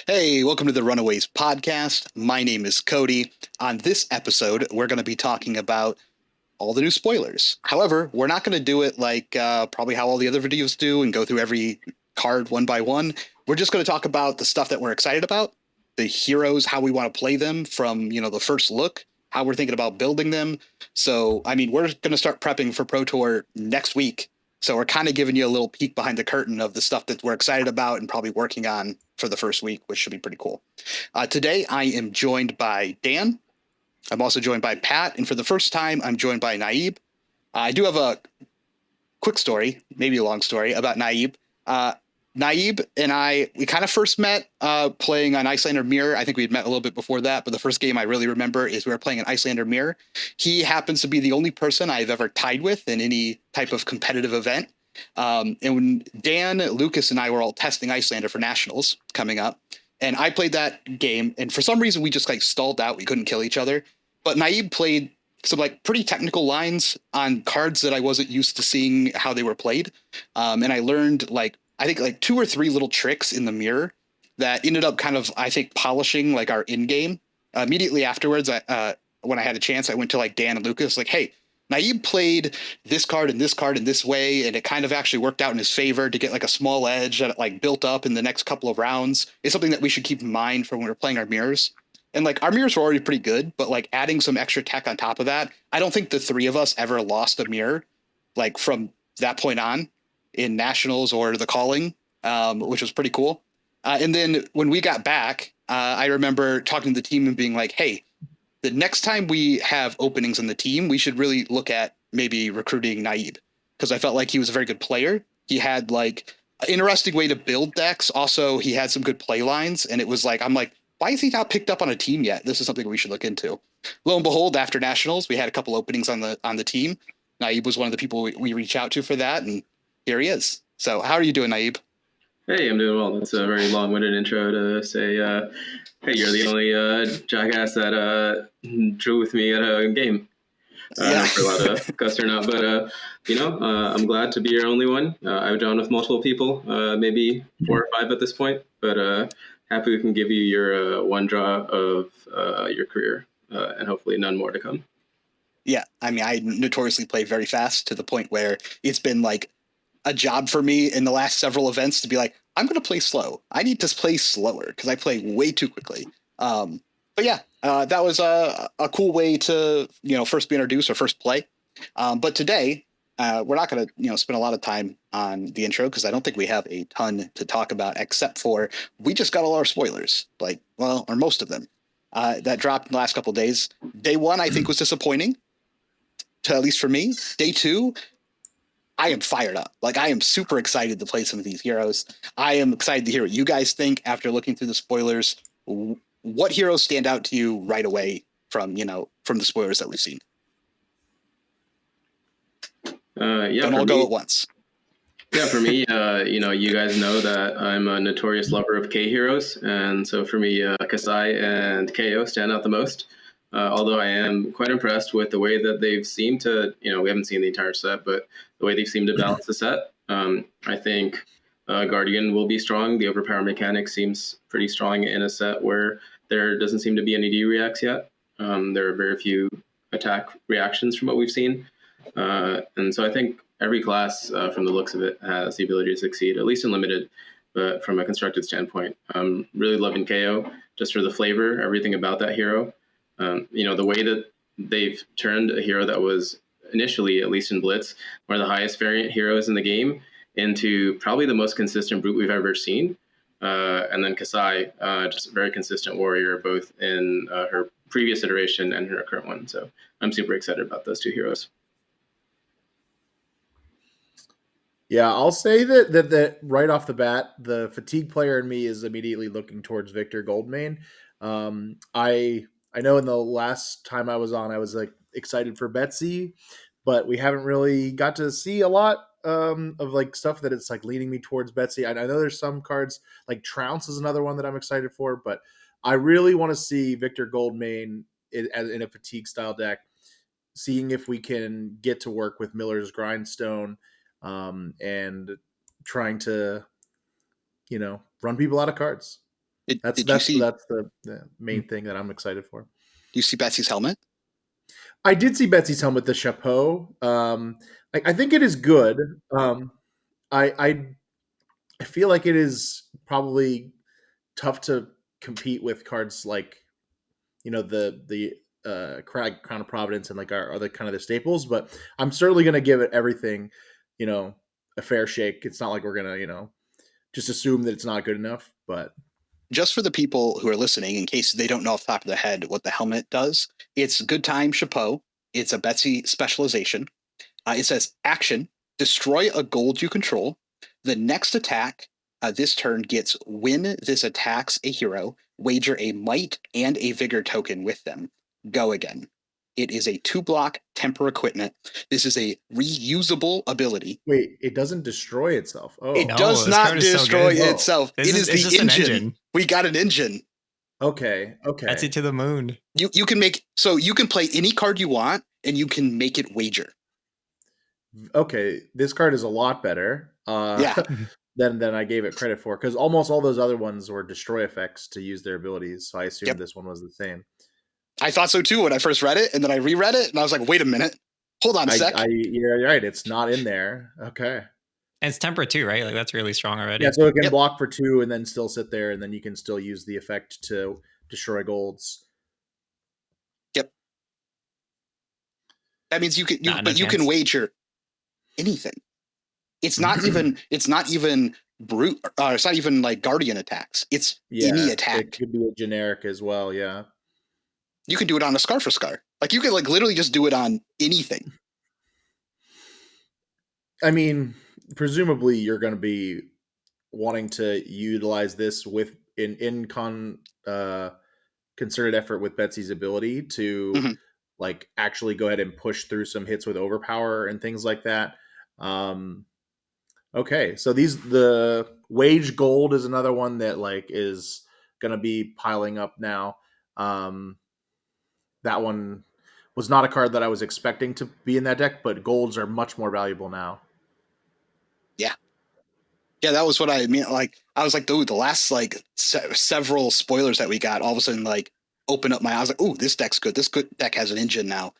Hey, welcome to the Runaways podcast. My name is Cody. On this episode, we're going to be talking about all the new spoilers. However, we're not going to do it like probably how all the other videos do and go through every card one by one. We're just going to talk about the stuff that we're excited about, the heroes, how we want to play them from, the first look, how we're thinking about building them. So, we're going to start prepping for Pro Tour next week. So we're kind of giving you a little peek behind the curtain of the stuff that we're excited about and probably working on for the first week, which should be pretty cool. Today, I am joined by Dan. I'm also joined by Pat. And for the first time, I'm joined by Naib. I do have a quick story, maybe a long story, about Naib. Naib and we kind of first met playing on Icelander Mirror. I think we had met a little bit before that, but the first game I really remember is we were playing an Icelander Mirror. He happens to be the only person I've ever tied with in any type of competitive event. And when Dan, Lucas, and I were all testing Icelander for Nationals coming up, and I played that game, and for some reason we just stalled out. We couldn't kill each other. But Naib played some pretty technical lines on cards that I wasn't used to seeing how they were played. And I learned I think two or three little tricks in the mirror that ended up kind of, I think, polishing our in game. Immediately afterwards, when I had a chance, I went to Dan and Lucas, hey, Naib played this card and this card in this way, and it kind of actually worked out in his favor to get a small edge that built up in the next couple of rounds. It's something that we should keep in mind for when we're playing our mirrors. And our mirrors were already pretty good, but adding some extra tech on top of that, I don't think the three of us ever lost a mirror from that point on in Nationals or the calling, which was pretty cool. And then when we got back, I remember talking to the team and being hey, the next time we have openings in the team, we should really look at maybe recruiting Naib, because I felt like he was a very good player. He had an interesting way to build decks. Also, he had some good play lines, and it was I'm why is he not picked up on a team yet? This is something we should look into. Lo and behold, after Nationals, we had a couple openings on the team. Naib was one of the people we reach out to for that, and here he is. So how are you doing, Naib? Hey, I'm doing well. That's a very long-winded intro to say, hey, you're the only jackass that drew with me at a game. I don't know if we're allowed to cuss or not, but, I'm glad to be your only one. I've drawn with multiple people, maybe 4 or 5 at this point, but happy we can give you your one draw of your career, and hopefully none more to come. Yeah, I notoriously play very fast to the point where it's been a job for me in the last several events to be I'm going to play slow. I need to play slower because I play way too quickly. But yeah, that was a cool way to, first be introduced or first play. But today, we're not going to, spend a lot of time on the intro because I don't think we have a ton to talk about, except for we just got all our spoilers, or most of them, that dropped in the last couple of days. Day 1, I think, was disappointing, at least for me. Day 2, I am fired up. I am super excited to play some of these heroes. I am excited to hear what you guys think after looking through the spoilers. What heroes stand out to you right away from the spoilers that we've seen? Don't all go at once. Yeah, for me, you guys know that I'm a notorious lover of K heroes. And so for me, Kasai and KO stand out the most. Although I am quite impressed with the way that they've seemed to, we haven't seen the entire set, but the way they've seemed to balance the set. I think Guardian will be strong. The overpower mechanic seems pretty strong in a set where there doesn't seem to be any D-reacts yet. There are very few attack reactions from what we've seen. And so I think every class, from the looks of it, has the ability to succeed, at least in limited, but from a constructed standpoint. I'm really loving KO just for the flavor, everything about that hero. The way that they've turned a hero that was initially, at least in Blitz, one of the highest variant heroes in the game into probably the most consistent brute we've ever seen. And then Kasai, just a very consistent warrior, both in her previous iteration and her current one. So I'm super excited about those two heroes. Yeah, I'll say that right off the bat, the fatigue player in me is immediately looking towards Victor Goldmane. I know in the last time I was on, I was excited for Betsy, but we haven't really got to see a lot of stuff that it's leading me towards Betsy. I know there's some cards Trounce is another one that I'm excited for, but I really want to see Victor Goldmane in a fatigue style deck, seeing if we can get to work with Miller's Grindstone and trying to, run people out of cards. That's Did you see? the main thing that I'm excited for. Do you see Betsy's helmet? I did see Betsy's helmet, the chapeau. I think it is good. I I feel like it is probably tough to compete with cards like the Crown of Providence and like our other kind of the staples, but I'm certainly going to give it everything, you know, a fair shake. It's not like we're gonna just assume that it's not good enough, but Just for the people who are listening, in case they don't know off the top of their head what the helmet does, it's Good Time Chapeau. It's a Betsy specialization. It says action, destroy a gold you control. The next attack this turn gets when this attacks a hero, wager a might and a vigor token with them. Go again. It is a 2-block temper equipment. This is a reusable ability. wait, it doesn't destroy itself. Oh, It No, does this not card is so destroy good. itself. This It is- is it's the just an engine. engine. We got an engine. okay. Betsy to the moon. You can make so you can play any card you want and you can make it wager. Okay, this card is a lot better. Yeah. than I gave it credit for, because almost all those other ones were destroy effects to use their abilities. So I assumed Yep. this one was the same. I thought so too when I first read it, and then I reread it, and I was like, wait a minute. Hold on a sec. You're right. It's not in there. Okay. And it's temper too, right? Like that's really strong already. Yeah, so it can Yep. block for 2 and then still sit there, and then you can still use the effect to destroy golds. Yep. That means you can Nah, no but you can chance. wager anything. It's not even brute it's not even like guardian attacks. It's any It attack. could be a generic as well. Yeah. You can do it on a scar for scar. Like you can like literally just do it on anything. I mean, presumably you're going to be wanting to utilize this with concerted effort with Betsy's ability to Mhm. like actually go ahead and push through some hits with overpower and things like that. Okay, so the wage gold is another one that like is going to be piling up now. That one was not a card that I was expecting to be in that deck, but golds are much more valuable now. Yeah, that was what I mean. Like, I was like, dude, the last like several spoilers that we got, all of a sudden, like, open up my eyes. Like, ooh, this deck's good. This good deck has an engine now.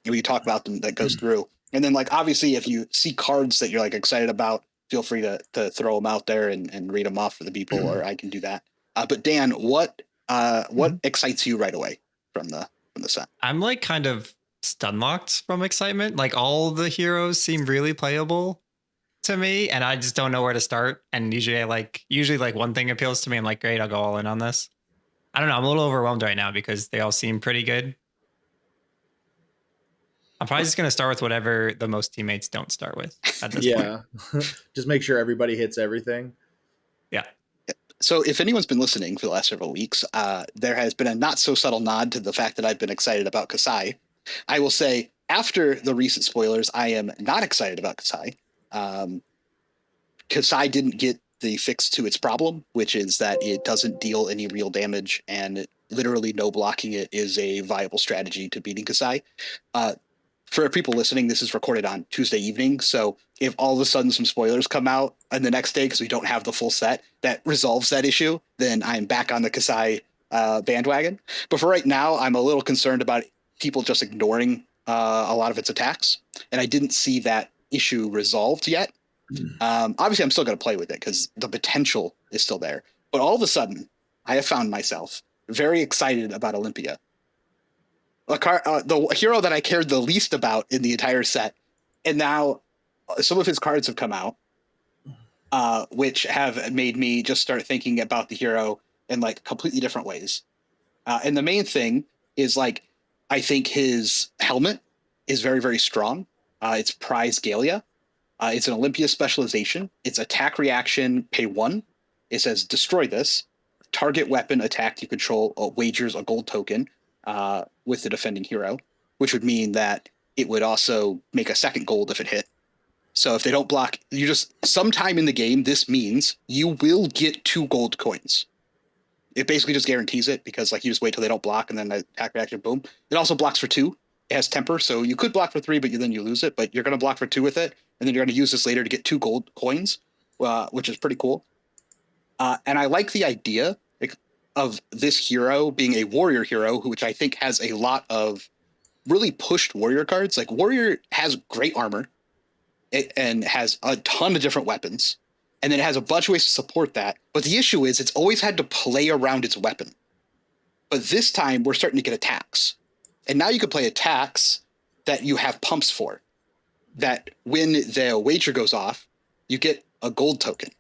We talk about them that goes through, and then like obviously, if you see cards that you're like excited about, feel free to throw them out there and read them off for the people, or I can do that. But Dan, what excites you right away from the set? I'm like kind of stun locked from excitement. Like all the heroes seem really playable to me, and I just don't know where to start. And usually like one thing appeals to me. I'm like, great, I'll go all in on this. I don't know. I'm a little overwhelmed right now because they all seem pretty good. I'm probably just gonna start with whatever the most teammates don't start with at this point. Just make sure everybody hits everything. Yeah. So if anyone's been listening for the last several weeks, there has been a not so subtle nod to the fact that I've been excited about Kasai. I will say after the recent spoilers, I am not excited about Kasai. Kasai didn't get the fix to its problem, which is that it doesn't deal any real damage, and literally no blocking it is a viable strategy to beating Kasai. For people listening, this is recorded on Tuesday evening, so if all of a sudden some spoilers come out on the next day because we don't have the full set that resolves that issue, then I'm back on the Kasai bandwagon. But for right now, I'm a little concerned about people just ignoring a lot of its attacks, and I didn't see that issue resolved yet. Obviously, I'm still going to play with it because the potential is still there. But all of a sudden, I have found myself very excited about Olympia. The hero that I cared the least about in the entire set. And now some of his cards have come out, which have made me just start thinking about the hero in like completely different ways. And the main thing is like, I think his helmet is very, very strong. It's Prize Galia. It's an Olympia specialization. It's attack reaction, pay 1. It says destroy this. Target weapon attack you control wagers a gold token with the defending hero, which would mean that it would also make a second gold if it hit. So if they don't block, you just sometime in the game, this means you will get 2 gold coins. It basically just guarantees it because like you just wait till they don't block and then the attack reaction, boom. It also blocks for 2. It has temper, so you could block for 3, but then you lose it. But you're going to block for 2 with it, and then you're going to use this later to get 2 gold coins, which is pretty cool. And I like the idea, of this hero being a warrior hero, which I think has a lot of really pushed warrior cards. Like warrior has great armor and has a ton of different weapons, and then it has a bunch of ways to support that. But the issue is it's always had to play around its weapon. But this time we're starting to get attacks. And now you can play attacks that you have pumps for. That when the wager goes off, you get a gold token.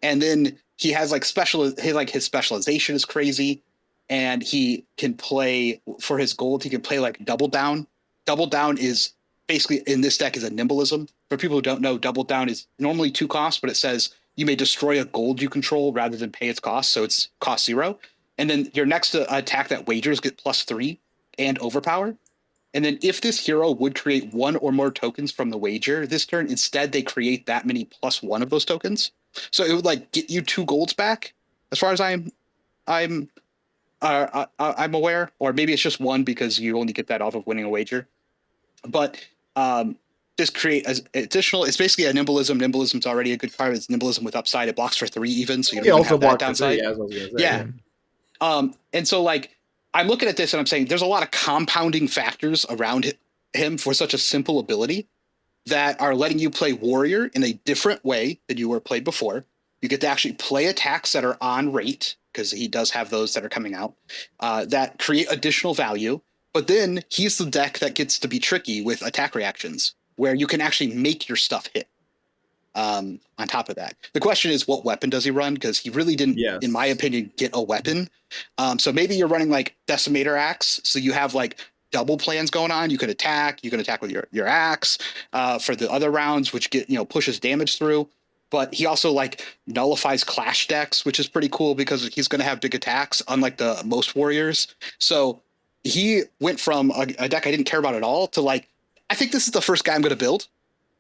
And then he has like his specialization is crazy. And he can play for his gold, he can play like double down. Double down is basically in this deck is a nimbleism. For people who don't know, double down is normally 2 costs, but it says you may destroy a gold you control rather than pay its cost. So it's cost 0. And then your next attack that wagers get +3 and overpower. And then if this hero would create 1 or more tokens from the wager this turn, instead they create that many +1 of those tokens. So it would like get you 2 golds back, as far as I'm aware, or maybe it's just 1 because you only get that off of winning a wager. But just create as additional. It's basically a nimbleism. Nimbleism's already a good card. It's nimbleism with upside. It blocks for 3 even, so you don't even have that downside. Yeah. And so like I'm looking at this and I'm saying there's a lot of compounding factors around him for such a simple ability that are letting you play warrior in a different way than you were played before. You get to actually play attacks that are on rate, because he does have those that are coming out, that create additional value. But then he's the deck that gets to be tricky with attack reactions, where you can actually make your stuff hit. On top of that, the question is, what weapon does he run? Because he really didn't, in my opinion, get a weapon. So maybe you're running like Decimator Axe, so you have like double plans going on. You can attack with your axe for the other rounds, which pushes damage through. But he also like nullifies clash decks, which is pretty cool because he's going to have big attacks, unlike the most warriors. So he went from a deck I didn't care about at all to like, I think this is the first guy I'm going to build.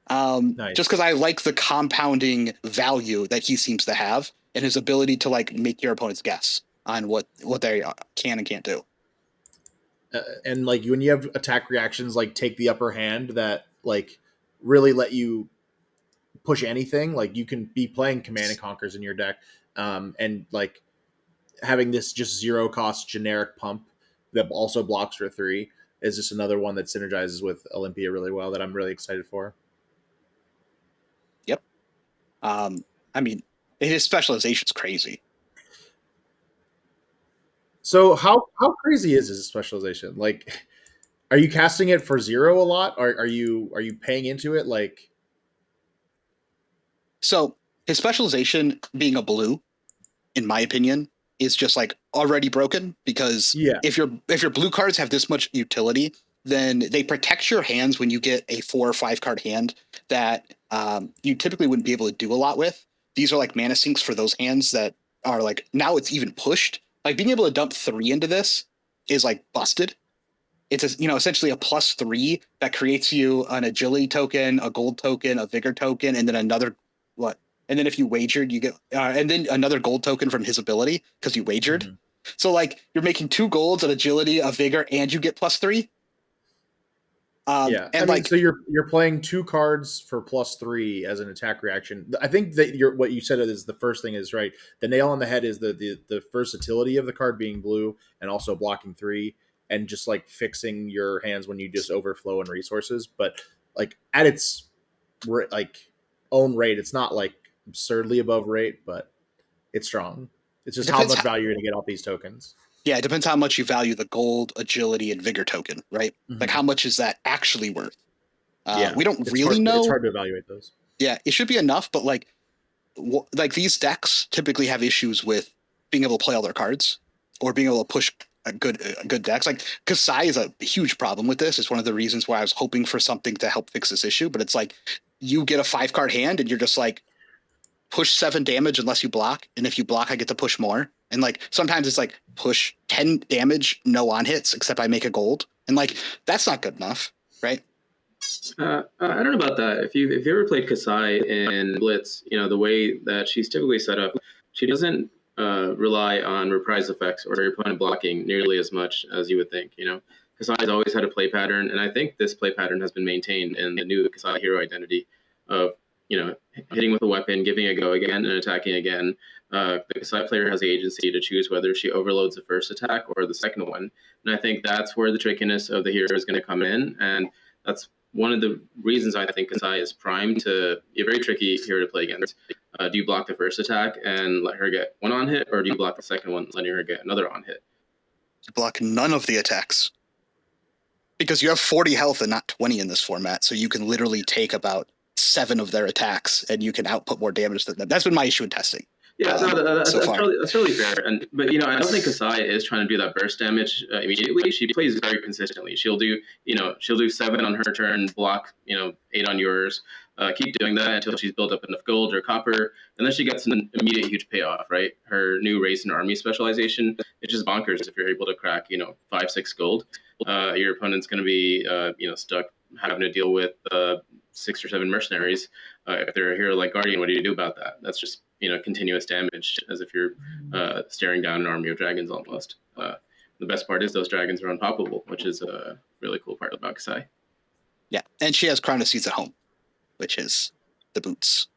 Nice. Just because I like the compounding value that he seems to have and his ability to like make your opponents guess on what they can and can't do. And like when you have attack reactions, like take the upper hand that like really let you push anything, like you can be playing Command and Conquers in your deck, and like having this just 0 cost generic pump that also blocks for 3 is just another one that synergizes with Olympia really well that I'm really excited for. Yep. I mean, his specialization's crazy. So how crazy is his specialization? Like, are you casting it for 0 a lot? Or are you paying into it? Like, so his specialization being a blue, in my opinion, is just like already broken, because if your blue cards have this much utility, then they protect your hands when you get a 4 or 5 card hand that you typically wouldn't be able to do a lot with. These are like mana sinks for those hands that are like, now it's even pushed. Like being able to dump 3 into this is like busted. It's essentially a +3 that creates you an agility token, a gold token, a vigor token, and then another and then if you wagered, you get and then another gold token from his ability because you wagered. Mm-hmm. So like you're making 2 golds, an agility, a vigor, and you get +3. And like so you're playing 2 cards for +3 as an attack reaction. I think that what you said is the first thing is right. The nail on the head is the versatility of the card being blue and also blocking 3 and just like fixing your hands when you just overflow in resources. But like at its like own rate, it's not like absurdly above rate, but it's strong. It's just how much value you're going to get off these tokens. Yeah, it depends how much you value the gold, agility, and vigor token, right? Mm-hmm. Like how much is that actually worth? We don't really know. It's hard to evaluate those. Yeah, it should be enough, but like these decks typically have issues with being able to play all their cards or being able to push a good decks. Like Kasai is a huge problem with this. It's one of the reasons why I was hoping for something to help fix this issue. But it's like you get a 5 card hand and you're just like push 7 damage unless you block, and if you block, I get to push more. And like sometimes it's like push 10 damage, no on hits, except I make a gold, and like that's not good enough, right? I don't know about that. If you ever played Kasai in Blitz, the way that she's typically set up, she doesn't rely on reprise effects or your opponent blocking nearly as much as you would think. Kasai has always had a play pattern, and I think this play pattern has been maintained in the new Kasai hero identity of hitting with a weapon, giving a go again, and attacking again. The Kasai player has the agency to choose whether she overloads the first attack or the second one. And I think that's where the trickiness of the hero is going to come in. And that's one of the reasons I think Kasai is primed to be a very tricky hero to play against. Do you block the first attack and let her get one on hit, or do you block the second one, letting her get another on hit? You block none of the attacks. Because you have 40 health and not 20 in this format, so you can literally take about 7 of their attacks, and you can output more damage than them. That's been my issue in testing. Yeah, that's so far. that's really fair. But I don't think Kasai is trying to do that burst damage immediately. She plays very consistently. She'll do 7 on her turn, block 8 on yours. Keep doing that until she's built up enough gold or copper, and then she gets an immediate huge payoff. Right, her new race and army specialization. It's just bonkers if you're able to crack 5-6 gold. Your opponent's going to be stuck having to deal with 6 or 7 mercenaries. If they're a hero like Guardian, what do you do about that? That's just continuous damage, as if you're staring down an army of dragons almost. The best part is those dragons are unpoppable, which is a really cool part about Kasai. Yeah, and she has Crown of Seeds at home, which is the boots.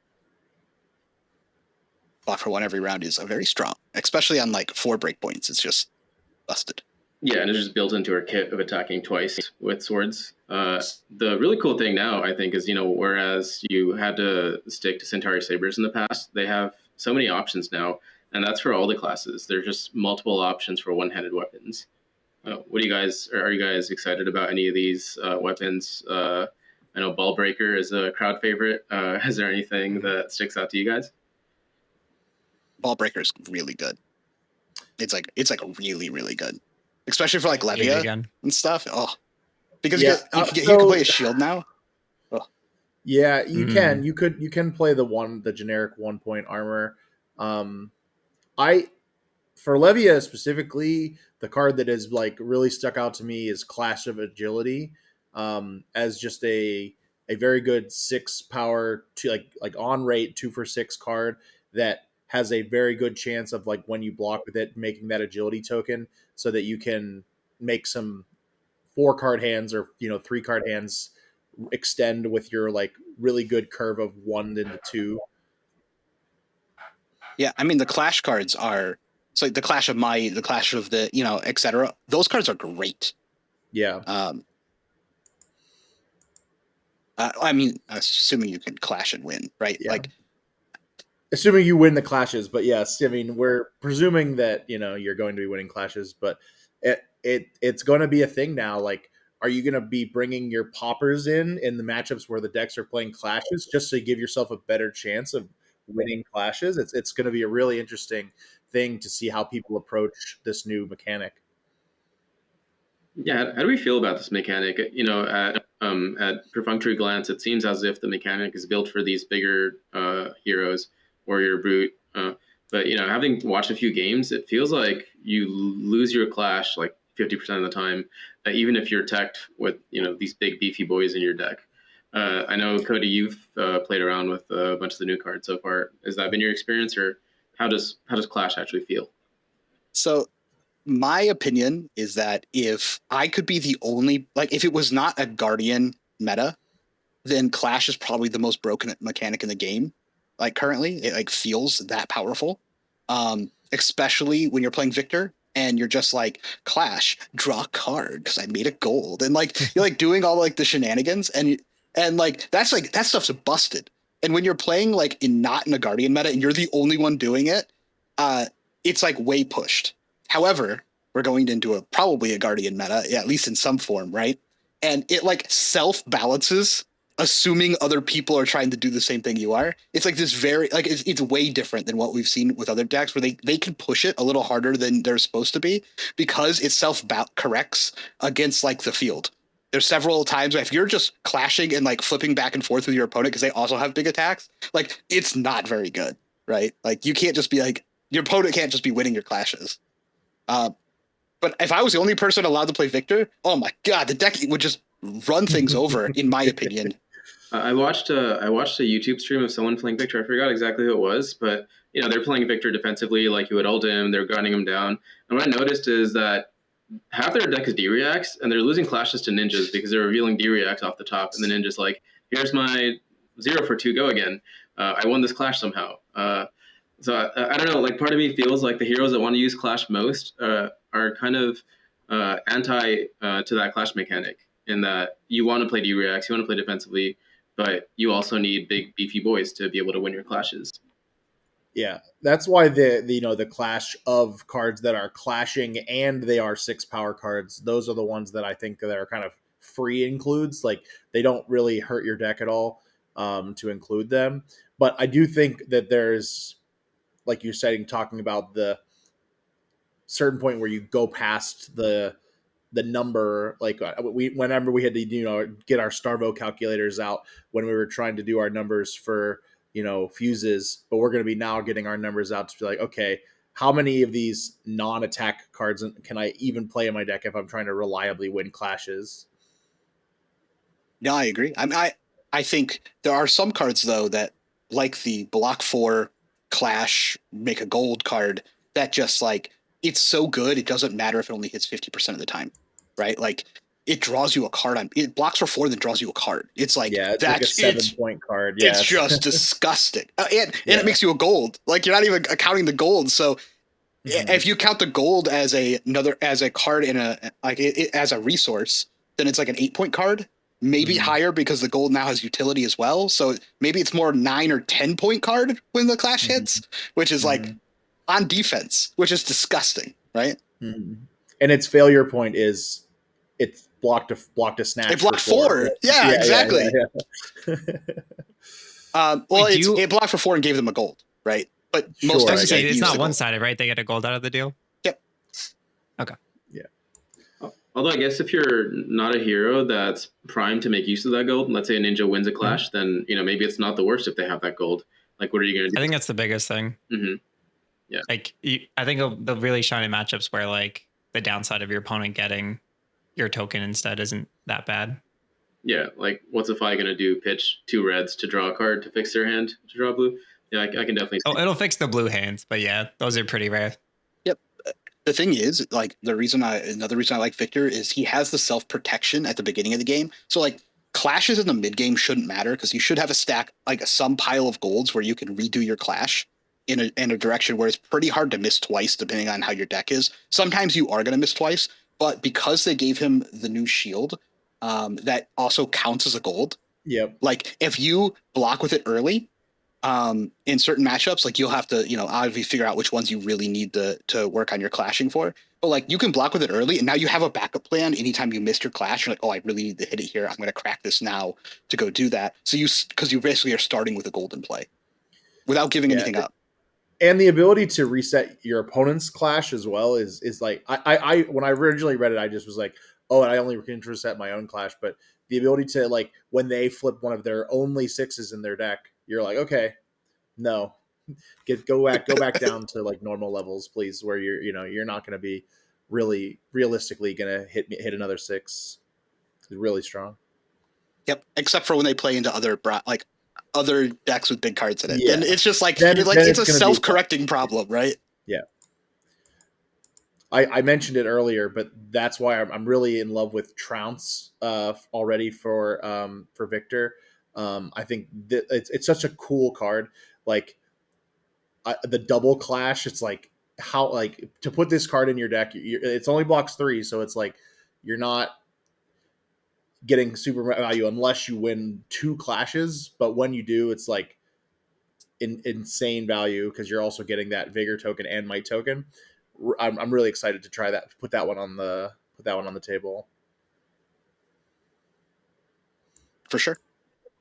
Block for 1 every round is very strong, especially on 4 breakpoints. It's just busted. Yeah, and it's just built into her kit of attacking twice with swords. The really cool thing now, I think, is, whereas you had to stick to Centauri Sabers in the past, they have so many options now, and that's for all the classes. There's just multiple options for one-handed weapons. Are you guys excited about any of these weapons? I know Ball Breaker is a crowd favorite. Is there anything that sticks out to you guys? Ball Breaker is really good. It's really, really good. Especially for Levia and stuff. Oh, because you can play a shield now. Oh. Yeah, you can. You can play the generic 1-point armor. For Levia specifically, the card that has really stuck out to me is Clash of Agility, as just a very good 6 power to on rate 2 for 6 card that has a very good chance of when you block with it, making that agility token so that you can make some 4 card hands or 3 card hands extend with your really good curve of 1 into 2. Yeah, I mean the Clash cards are the Clash of Might, the Clash of the etc. Those cards are great. Yeah. I mean, assuming you can clash and win, right? Yeah. Assuming you win the clashes, but yes, I mean we're presuming that you're going to be winning clashes, but it's going to be a thing now. Are you going to be bringing your poppers in the matchups where the decks are playing clashes just to give yourself a better chance of winning clashes? It's going to be a really interesting thing to see how people approach this new mechanic. Yeah, how do we feel about this mechanic? At perfunctory glance, it seems as if the mechanic is built for these bigger heroes. Warrior, Brute, but having watched a few games, it feels like you lose your clash 50% of the time, even if you're teched with these big beefy boys in your deck. I know, Cody, you've played around with a bunch of the new cards so far. Has that been your experience, or how does clash actually feel? So my opinion is that if I could be the only if it was not a Guardian meta, then clash is probably the most broken mechanic in the game. Currently, it feels that powerful, especially when you're playing Victor and you're just Clash, draw a card because I made a gold, and you're doing all the shenanigans, and that stuff's busted. And when you're playing not in a Guardian meta and you're the only one doing it, it's way pushed. However, we're going into probably a Guardian meta, at least in some form, right? And it self balances. Assuming other people are trying to do the same thing you are. It's this very it's way different than what we've seen with other decks where they can push it a little harder than they're supposed to be because it self corrects against the field. There's several times where if you're just clashing and flipping back and forth with your opponent because they also have big attacks, it's not very good, right? You can't just be your opponent can't just be winning your clashes. But if I was the only person allowed to play Victor, oh my god, the deck would just run things over, in my opinion. I watched a YouTube stream of someone playing Victor. I forgot exactly who it was, but they're playing Victor defensively, you would ult him, they're gunning him down. And what I noticed is that half their deck is D-Reacts, and they're losing clashes to ninjas because they're revealing D-Reacts off the top, and the ninja's here's my 0 for 2, go again. I won this clash somehow. So I don't know, like part of me feels like the heroes that want to use clash most are kind of anti to that clash mechanic, in that you want to play D-reacts, you want to play defensively, but you also need big beefy boys to be able to win your clashes. Yeah, that's why the clash of cards that are clashing and they are 6 power cards. Those are the ones that I think that are kind of free includes. Like they don't really hurt your deck at all to include them. But I do think that there's, like you're saying, talking about the certain point where you go past the number. Like whenever we had to get our Starvo calculators out when we were trying to do our numbers for fuses, but we're going to be now getting our numbers out to be like, okay, how many of these non-attack cards can I even play in my deck if I'm trying to reliably win clashes? No, I agree. I think there are some cards though that, like the block 4 clash make a gold card, that just like it's so good it doesn't matter if it only hits 50% of the time, right? Like it draws you a card it blocks for 4, then draws you a card. It's like it's like a 7-point card. Yeah, it's just disgusting, and it makes you a gold. Like you're not even accounting the gold. So if you count the gold as a card in as a resource, then it's like an 8-point card. Maybe higher because the gold now has utility as well. So maybe it's more 9 or 10-point card when the clash hits, which is like on defense, which is disgusting, right? And its failure point is it's blocked a snatch. It blocked 4. Yeah, exactly. Yeah. Well, it blocked for 4 and gave them a gold, right? But most times it's not one-sided, right? They get a gold out of the deal. Yep. Okay. Although I guess if you're not a hero that's primed to make use of that gold, let's say a ninja wins a clash, then maybe it's not the worst if they have that gold. Like, what are you going to do? I think that's the biggest thing. Yeah. Like, I think the really shiny matchups where like the downside of your opponent getting your token instead isn't that bad. Yeah, like what's a Fi going to do? Pitch 2 reds to draw a card to fix their hand to draw blue? Yeah, I can definitely see. It'll fix the blue hands, but yeah, those are pretty rare. Yep. The thing is, like, another reason I like Victor is he has the self-protection at the beginning of the game. So like clashes in the mid game shouldn't matter because you should have a stack, like some pile of golds where you can redo your clash in a direction where it's pretty hard to miss twice depending on how your deck is. Sometimes you are going to miss twice, but because they gave him the new shield, that also counts as a gold. Yep. Like if you block with it early, in certain matchups, like you'll have to, obviously figure out which ones you really need to work on your clashing for. But like you can block with it early, and now you have a backup plan. Anytime you missed your clash, you're like, oh, I really need to hit it here. I'm going to crack this now to go do that. So because you basically are starting with a golden play without giving anything up. And the ability to reset your opponent's clash as well is like I when I originally read it, I just was like, oh, and I only can reset my own clash. But the ability to, like, when they flip one of their only 6s in their deck, you're like, okay, no, go back down to like normal levels, please, where you're not going to be really realistically going to hit another 6. It's really strong. Yep, except for when they play into other decks with big cards in it. Yeah. And it's just like Then it's a self-correcting problem, right? Yeah. I mentioned it earlier, but that's why I'm really in love with Trounce already for Victor. I think that it's such a cool card. Like the double clash, it's like how, like, to put this card in your deck, it's only blocks 3, so it's like you're not getting super value unless you win 2 clashes. But when you do, it's like insane value because you're also getting that vigor token and might token. I'm really excited to try that. Put that one on the table for sure.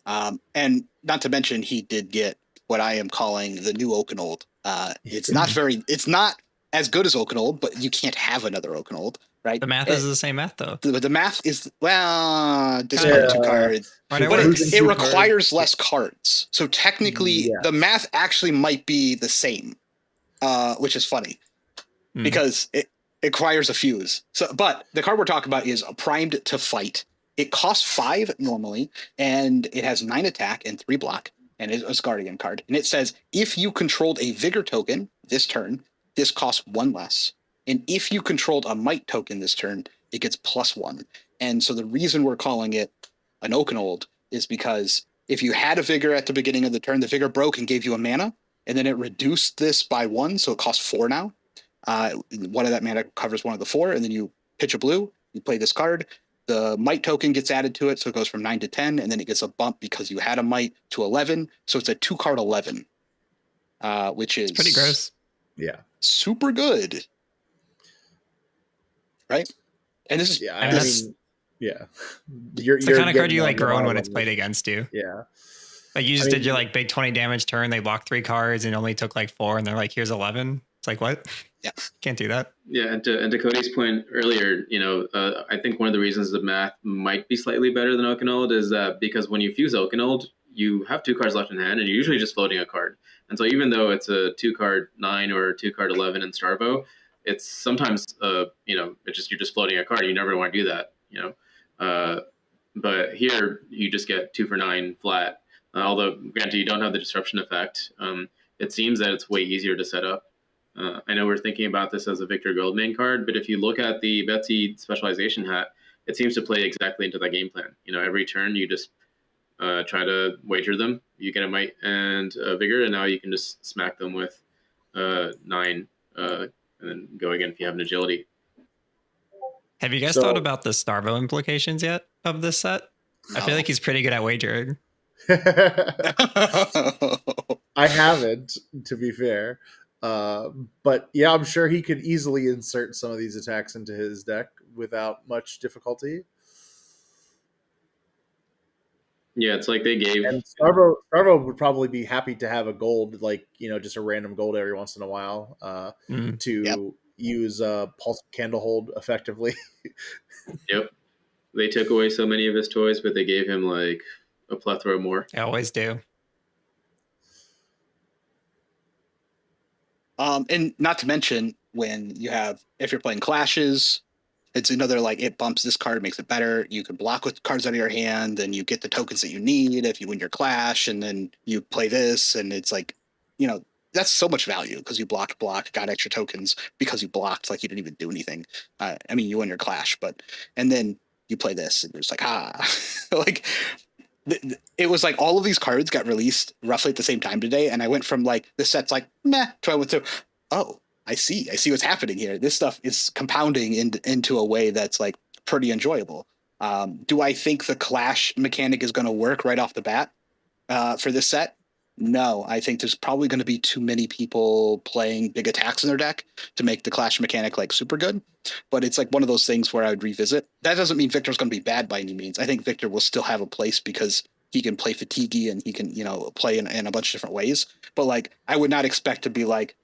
And not to mention, he did get what I am calling the new Oakenold. It's not as good as Oakenold, but you can't have another Oakenold, right? The math is the same math, though. The math is, discard 2 cards. But it requires less cards. So technically, the math actually might be the same, which is funny because it requires a fuse. So, but the card we're talking about is Primed to Fight. It costs 5 normally, and it has 9 attack and 3 block, and it's a Guardian card. And it says, if you controlled a Vigor token this turn, this costs 1 less. And if you controlled a Might token this turn, it gets +1. And so the reason we're calling it an Oakenold is because if you had a Vigor at the beginning of the turn, the Vigor broke and gave you a mana, and then it reduced this by 1, so it costs 4 now. One of that mana covers one of the 4, and then you pitch a blue, you play this card. The Might token gets added to it, so it goes from 9 to 10, and then it gets a bump because you had a Might to 11, so it's a 2-card 11, which is pretty gross. Yeah. Super good. Right? And this is... Yeah, I mean, that's yeah. it's the kind of card you like groan when it's played against you. Yeah. Like you just did your like big 20 damage turn, they blocked 3 cards and only took like 4, and they're like, here's 11. It's like, what? Yeah. Can't do that. Yeah, and to Cody's point earlier, I think one of the reasons the math might be slightly better than Oakenfold is that because when you fuse Oakenfold, you have 2 cards left in hand, and you're usually just floating a card. And so even though it's a 2-card 9 or a 2-card 11 in Starvo, it's sometimes you're just floating a card. You never want to do that, but here you just get 2 for 9 flat. Although granted you don't have the disruption effect, it seems that it's way easier to set up. I know we're thinking about this as a Victor Goldmain card, but if you look at the Betsy specialization hat, it seems to play exactly into that game plan. Every turn you just try to wager them. You get a Might and a Vigor, and now you can just smack them with 9, and then go again if you have an agility. Have you guys thought about the Starvo implications yet of this set? No. I feel like he's pretty good at wagering. I haven't, to be fair. But yeah, I'm sure he could easily insert some of these attacks into his deck without much difficulty. Yeah, it's like they gave... And Starvo would probably be happy to have a gold, like, just a random gold every once in a while to use Pulse Candlehold effectively. Yep. They took away so many of his toys, but they gave him, like, a plethora more. They always do. And not to mention if you're playing clashes, it's another, like, it bumps this card, makes it better. You can block with cards out of your hand, and you get the tokens that you need if you win your clash, and then you play this, and it's like, that's so much value because you block, got extra tokens because you blocked, like you didn't even do anything. You win your clash, and then you play this, and you're just like, like, it was like all of these cards got released roughly at the same time today, and I went from like this set's like meh to I went to I see what's happening here. This stuff is compounding into a way that's like pretty enjoyable. Do I think the clash mechanic is going to work right off the bat for this set? No, I think there's probably going to be too many people playing big attacks in their deck to make the clash mechanic like super good. But it's like one of those things where I would revisit. That doesn't mean Victor's going to be bad by any means. I think Victor will still have a place because he can play fatiguey and he can, play in a bunch of different ways. But like, I would not expect to be like,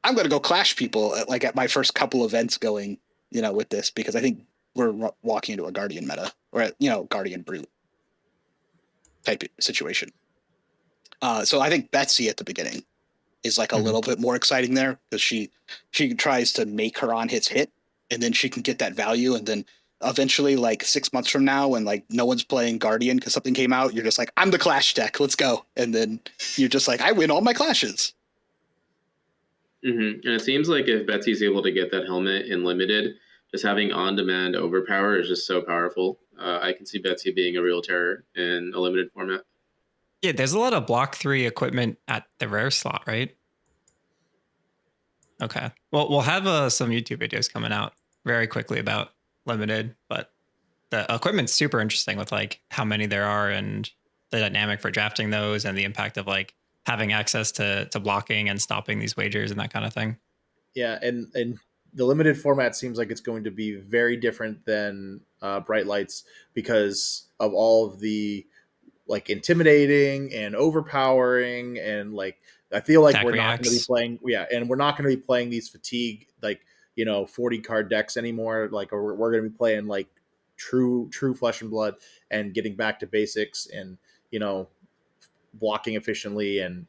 I'm going to go clash people at my first couple events going, with this, because I think we're walking into a Guardian meta or, Guardian Brute type situation. So I think Betsy at the beginning is like a little bit more exciting there because she tries to make her on hits hit, and then she can get that value. And then eventually, like 6 months from now, when like no one's playing Guardian because something came out, you're just like, I'm the clash deck, let's go. And then you're just like, I win all my clashes. Mm-hmm. And it seems like if Betsy's able to get that helmet in limited, just having on-demand overpower is just so powerful. I can see Betsy being a real terror in a limited format. Yeah, there's a lot of block 3 equipment at the rare slot, right? Okay. Well, we'll have some YouTube videos coming out very quickly about limited, but the equipment's super interesting with like how many there are and the dynamic for drafting those and the impact of like having access to blocking and stopping these wagers and that kind of thing. Yeah, and the limited format seems like it's going to be very different than Bright Lights because of all of the like intimidating and overpowering, and like I feel like we're not going to be playing and we're not going to be playing these fatigue like 40 card decks anymore. Like we're going to be playing like true flesh and blood and getting back to basics and blocking efficiently and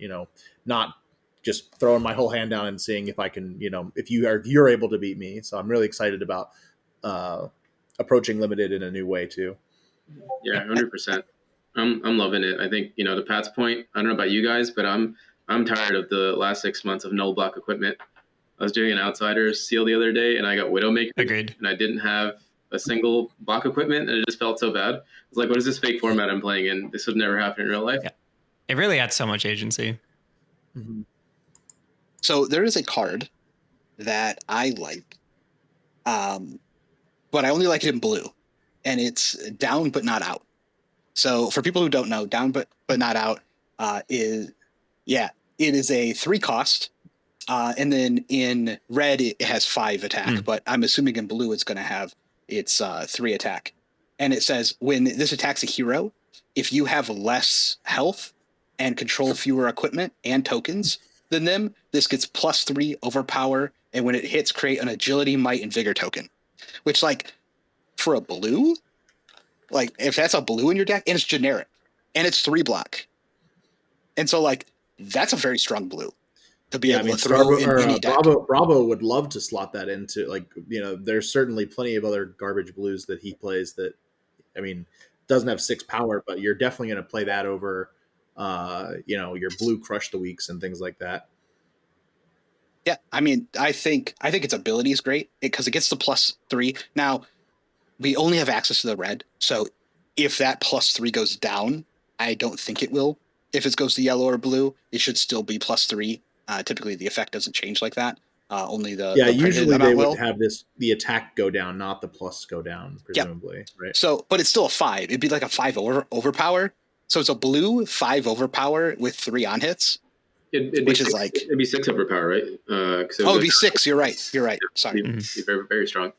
not just throwing my whole hand down and seeing if I can if you're able to beat me. So I'm really excited about approaching limited in a new way too. Yeah, 100%. I'm loving it. I think, to Pat's point, I don't know about you guys, but I'm tired of the last 6 months of no block equipment. I was doing an Outsiders seal the other day, and I got Widowmaker. Agreed. And I didn't have a single block equipment, and it just felt so bad. It's like, what is this fake format I'm playing in? This would never happen in real life. Yeah. It really adds so much agency. Mm-hmm. So there is a card that I like, but I only like it in blue, and it's down but not out. So for people who don't know, down but not out it is a 3 cost, and then in red it has 5 attack, but I'm assuming in blue it's going to have its 3 attack. And it says when this attacks a hero, if you have less health and control fewer equipment and tokens than them, this gets +3 overpower, and when it hits, create an agility, might, and vigor token. Which, like, for a blue, like, if that's a blue in your deck, and it's generic, and it's 3 block. And so, like, that's a very strong blue to be able to throw in any deck. Bravo would love to slot that into, like, there's certainly plenty of other garbage blues that he plays that, I mean, doesn't have 6 power, but you're definitely going to play that over, your blue Crush the Weeks and things like that. Yeah, I mean, I think its ability is great because it gets the +3. Now, we only have access to the red, so if that +3 goes down, I don't think it will. If it goes to yellow or blue, it should still be +3. Typically, the effect doesn't change like that. Only usually they would have the attack go down, not the plus go down, presumably. Yep. Right. So, but it's still a 5. It'd be like a 5 overpower. So it's a blue 5 overpower with 3 on hits. It'd be 6 overpower, right? It'd be 6. You're right. Sorry. It'd be very, very strong.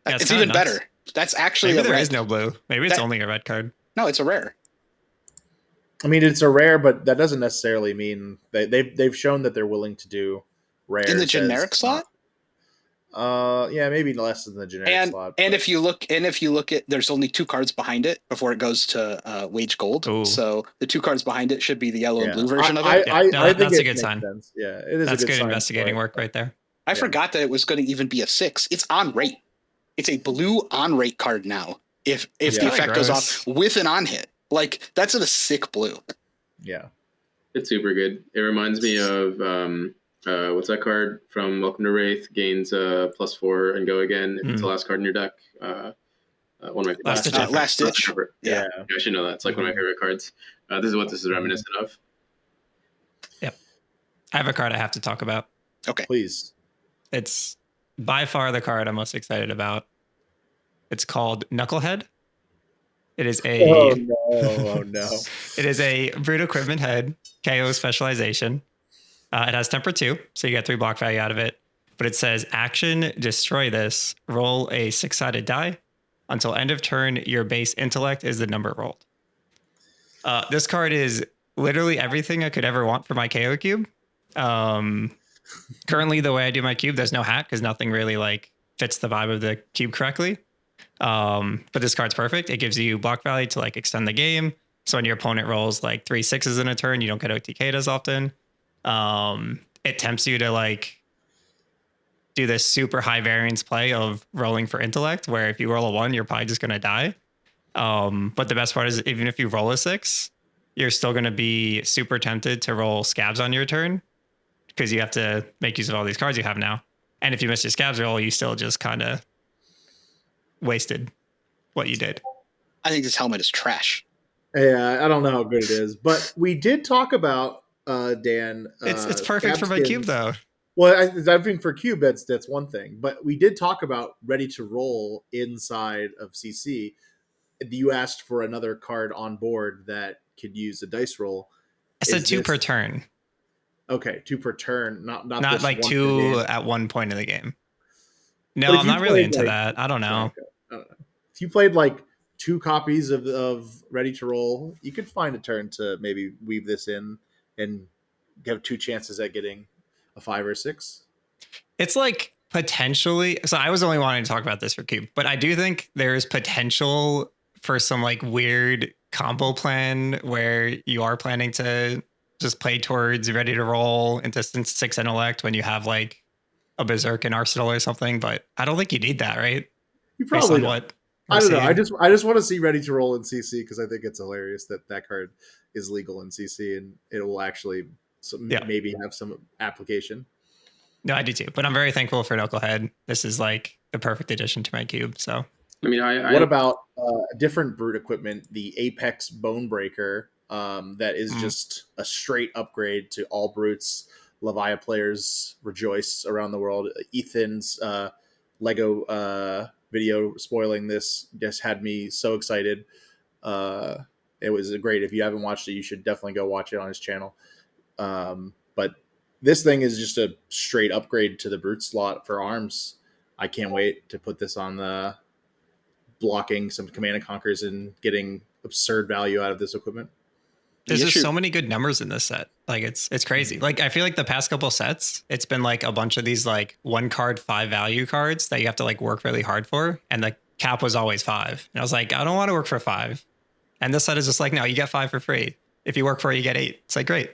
Yeah, it's even better. That's actually maybe there is no blue. Maybe it's only a red card. No, it's a rare. I mean, it's a rare, but that doesn't necessarily mean they've shown that they're willing to do rare in the generic slot. Maybe less than the generic slot. And if you look at, there's only 2 cards behind it before it goes to Wage Gold. Ooh. So the 2 cards behind it should be the yellow and blue version of it. I think that's a good sign. Sense. Yeah, it is. That's good investigating work right there. I forgot that it was going to even be a 6. It's on rate. It's a blue on rate card now. If the effect goes off with an on hit, like, that's a sick blue. Yeah, it's super good. It reminds me of what's that card from Welcome to Wraith? Gains +4 and go again. If it's the last card in your deck. One of my last ditch. Yeah, I should know that. It's like one of my favorite cards. This is what this is reminiscent of. Yep, I have a card I have to talk about. Okay, please. It's by far the card I'm most excited about. It's called Knucklehead. It is a oh no. It is a Brute Equipment Head KO specialization. It has temper 2, so you get 3 block value out of it. But it says action, destroy this, roll a 6-sided die. Until end of turn, your base intellect is the number rolled. This card is literally everything I could ever want for my KO cube. Currently, the way I do my cube, there's no hat because nothing really like fits the vibe of the cube correctly. But this card's perfect. It gives you block value to like extend the game. So when your opponent rolls like 3 6s in a turn, you don't get OTK'd as often. It tempts you to like do this super high variance play of rolling for intellect, where if you roll a 1, you're probably just going to die. But the best part is even if you roll a 6, you're still going to be super tempted to roll scabs on your turn because you have to make use of all these cards you have now. And if you miss your scabs roll, you still just kind of wasted what you did. I think this helmet is trash. Yeah, I don't know how good it is, but we did talk about Dan. It's perfect for my cube though. Well, I think for cube that's one thing, but we did talk about ready to roll inside of CC. You asked for another card on board that could use a dice roll. I said 2 per turn. Okay, 2 per turn, not like 2 at one point in the game. No, I'm not really into that. I don't know. Okay. I don't know. If you played like 2 copies of Ready to Roll, you could find a turn to maybe weave this in and have 2 chances at getting a 5 or 6. It's like potentially. So I was only wanting to talk about this for cube, but I do think there's potential for some like weird combo plan where you are planning to just play towards Ready to Roll into 6 intellect when you have like a Berserk in Arsenal or something, but I don't think you need that, right? You probably don't. I don't know. I just want to see Ready to Roll in CC because I think it's hilarious that card is legal in CC and it will actually maybe have some application. No, I do too, but I'm very thankful for Knucklehead. This is like the perfect addition to my cube. So I mean, What about different brute equipment? The Apex Bone Breaker, that is just a straight upgrade to all brutes. Leviathan players rejoice around the world. Ethan's Lego video spoiling this just had me so excited. It was great. If you haven't watched it, you should definitely go watch it on his channel. But this thing is just a straight upgrade to the brute slot for arms. I can't wait to put this on the blocking some Command and Conquers and getting absurd value out of this equipment. There's just so many good numbers in this set. Like it's crazy. Like I feel like the past couple sets, it's been like a bunch of these like 1 card 5 value cards that you have to like work really hard for, and the cap was always 5. And I was like, I don't want to work for 5. And this set is just like, no, you get 5 for free. If you work for it, you get 8. It's like, great.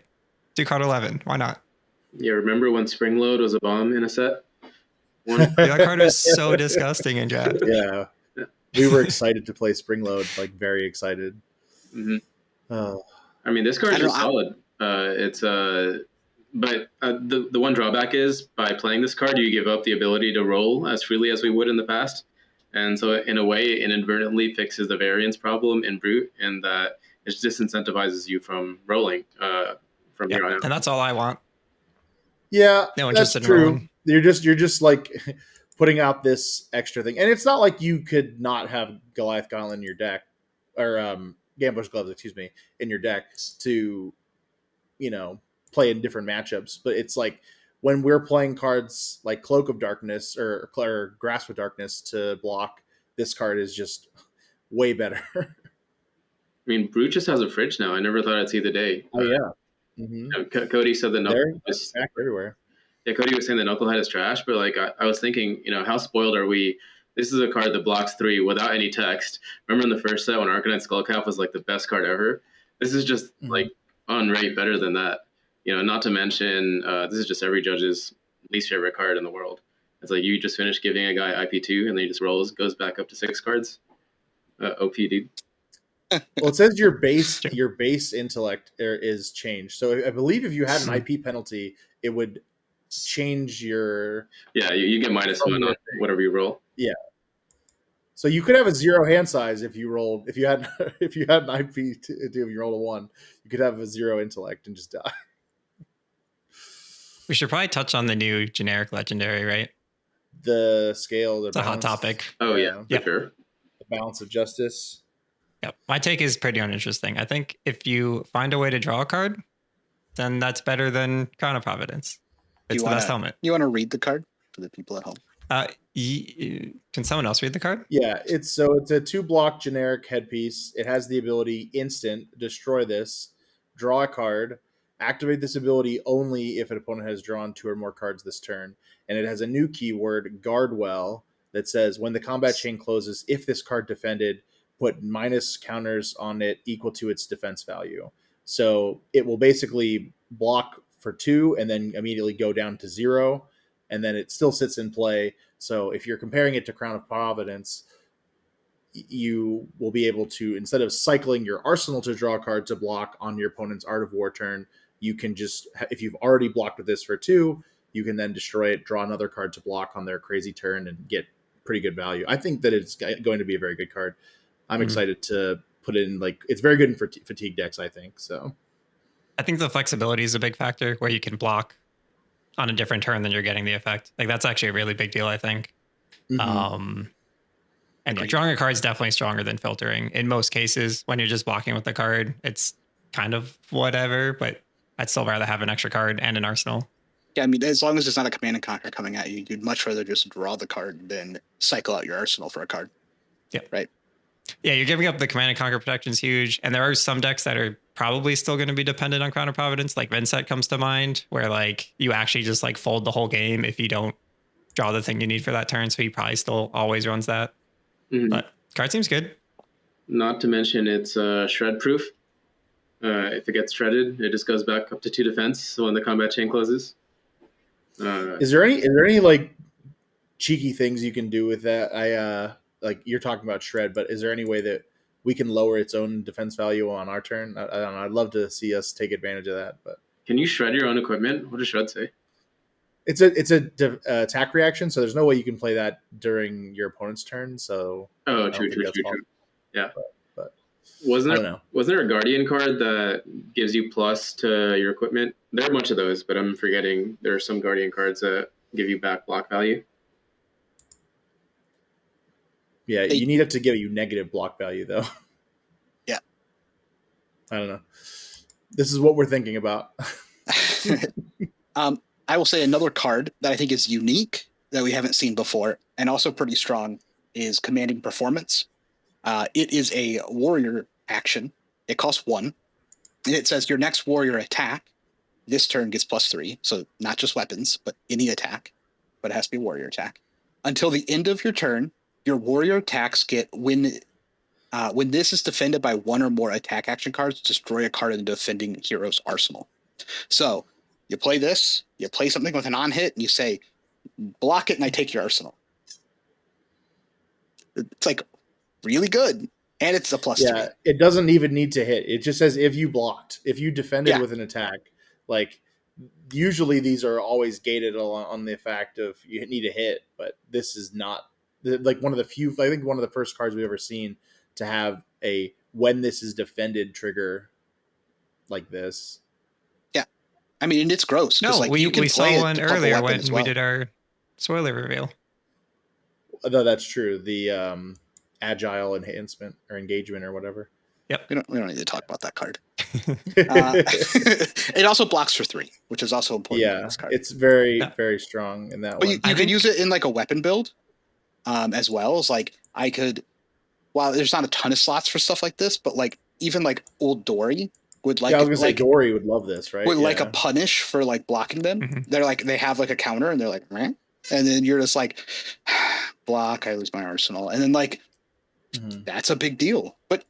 Do card 11. Why not? Yeah, remember when Spring Load was a bomb in a set? That card was so disgusting in draft. Yeah. We were excited to play Spring Load, like very excited. Mm-hmm. Oh. I mean, this card is solid. But the one drawback is by playing this card, you give up the ability to roll as freely as we would in the past. And so in a way, it inadvertently fixes the variance problem in Brute, and that it disincentivizes you from rolling from here on out. And that's all I want. Yeah, no that's true. You're just like putting out this extra thing. And it's not like you could not have Goliath Gauntlet in your deck, or Gambush Gloves, excuse me, in your deck to, play in different matchups. But it's like when we're playing cards like Cloak of Darkness or Grasp of Darkness to block, this card is just way better. I mean, Brute just has a fridge now. I never thought I'd see the day. Oh, yeah. Mm-hmm. Cody said that Knucklehead is everywhere. Yeah, Cody was saying that Knucklehead is trash, but like I was thinking, how spoiled are we? This is a card that blocks 3 without any text. Remember in the first set when Arcanine Skullcap was like the best card ever? This is just like on rate better than that. Not to mention, this is just every judge's least favorite card in the world. It's like you just finished giving a guy IP2 and then he just goes back up to 6 cards. OP, dude. Well, it says your base intellect is changed. So I believe if you had an IP penalty, it would change your... Yeah, you get -1 on whatever you roll. Yeah. So you could have a 0 hand size if you had an IP if you roll a 1, you could have a 0 intellect and just die. We should probably touch on the new generic legendary, right? The scale. It's a hot topic. Oh yeah, for sure. The balance of justice. Yep. My take is pretty uninteresting. I think if you find a way to draw a card, then that's better than Crown of Providence. It's the best helmet. You want to read the card for the people at home? Can someone else read the card? Yeah, it's a 2-block generic headpiece. It has the ability instant, destroy this, draw a card, activate this ability only if an opponent has drawn 2 or more cards this turn. And it has a new keyword, guard well, that says when the combat chain closes, if this card defended, put minus counters on it equal to its defense value. So it will basically block for 2 and then immediately go down to 0. And then it still sits in play. So if you're comparing it to Crown of Providence, you will be able to, instead of cycling your arsenal to draw a card to block on your opponent's Art of War turn, you can just, if you've already blocked with this for 2, you can then destroy it, draw another card to block on their crazy turn and get pretty good value. I think that it's going to be a very good card. I'm excited to put it in, it's very good in fatigue decks, I think. So I think the flexibility is a big factor where you can block on a different turn than you're getting the effect. Like that's actually a really big deal, I think. And drawing a card is definitely stronger than filtering. In most cases, when you're just blocking with the card, it's kind of whatever, but I'd still rather have an extra card and an arsenal. Yeah, I mean, as long as it's not a Command and Conquer coming at you, you'd much rather just draw the card than cycle out your arsenal for a card. Yeah. Right. Yeah, you're giving up the Command and Conquer protection is huge. And there are some decks that are probably still going to be dependent on Crown of Providence. Like Vincent comes to mind, where you actually just fold the whole game if you don't draw the thing you need for that turn. So he probably still always runs that. But card seems good. Not to mention it's shred proof. If it gets shredded, it just goes back up to 2 defense when the combat chain closes. Is there any cheeky things you can do with that? You're talking about shred, but is there any way that we can lower its own defense value on our turn? I don't know. I'd love to see us take advantage of that. But can you shred your own equipment? What does shred say? It's a attack reaction, so there's no way you can play that during your opponent's turn. So Oh, I don't true, think true, that's true, possible. true. Yeah. But Wasn't I there don't know. wasn't there a Guardian card that gives you plus to your equipment? There are a bunch of those, but I'm forgetting. There are some Guardian cards that give you back block value. Yeah, They- you need it to give you negative block value, though. Yeah. I don't know. This is what we're thinking about. I will say another card that I think is unique that we haven't seen before and also pretty strong is Commanding Performance. It is a warrior action. It costs 1. And it says your next warrior attack this turn gets +3. So not just weapons, but any attack. But it has to be a warrior attack. Until the end of your turn, your warrior attacks get when this is defended by 1 or more attack action cards, destroy a card in the defending hero's arsenal. So you play this, you play something with an on-hit, and you say, block it, and I take your arsenal. It's like really good. And it's a +3. It doesn't even need to hit. It just says if you blocked, if you defended with an attack. Like usually these are always gated on the fact of you need a hit, but this is not like one of the few. I think one of the first cards we've ever seen to have a when this is defended trigger like this. Yeah, I mean, and it's gross. No, like, we you can saw play one earlier when we did our spoiler reveal. Though that's true. The agile enhancement or engagement or whatever. Yep. We don't need to talk about that card. It also blocks for 3, which is also important. Yeah, this card. It's very very strong in that but one. You could use it in like a weapon build, as well as like I could. While there's not a ton of slots for stuff like this, but like even like old Dory would like. I was gonna say Dory would love this, right? Would like a punish for like blocking them. Mm-hmm. They're like they have like a counter, and they're like, meh. And then you're just like, block, I lose my arsenal, and then like that's a big deal. But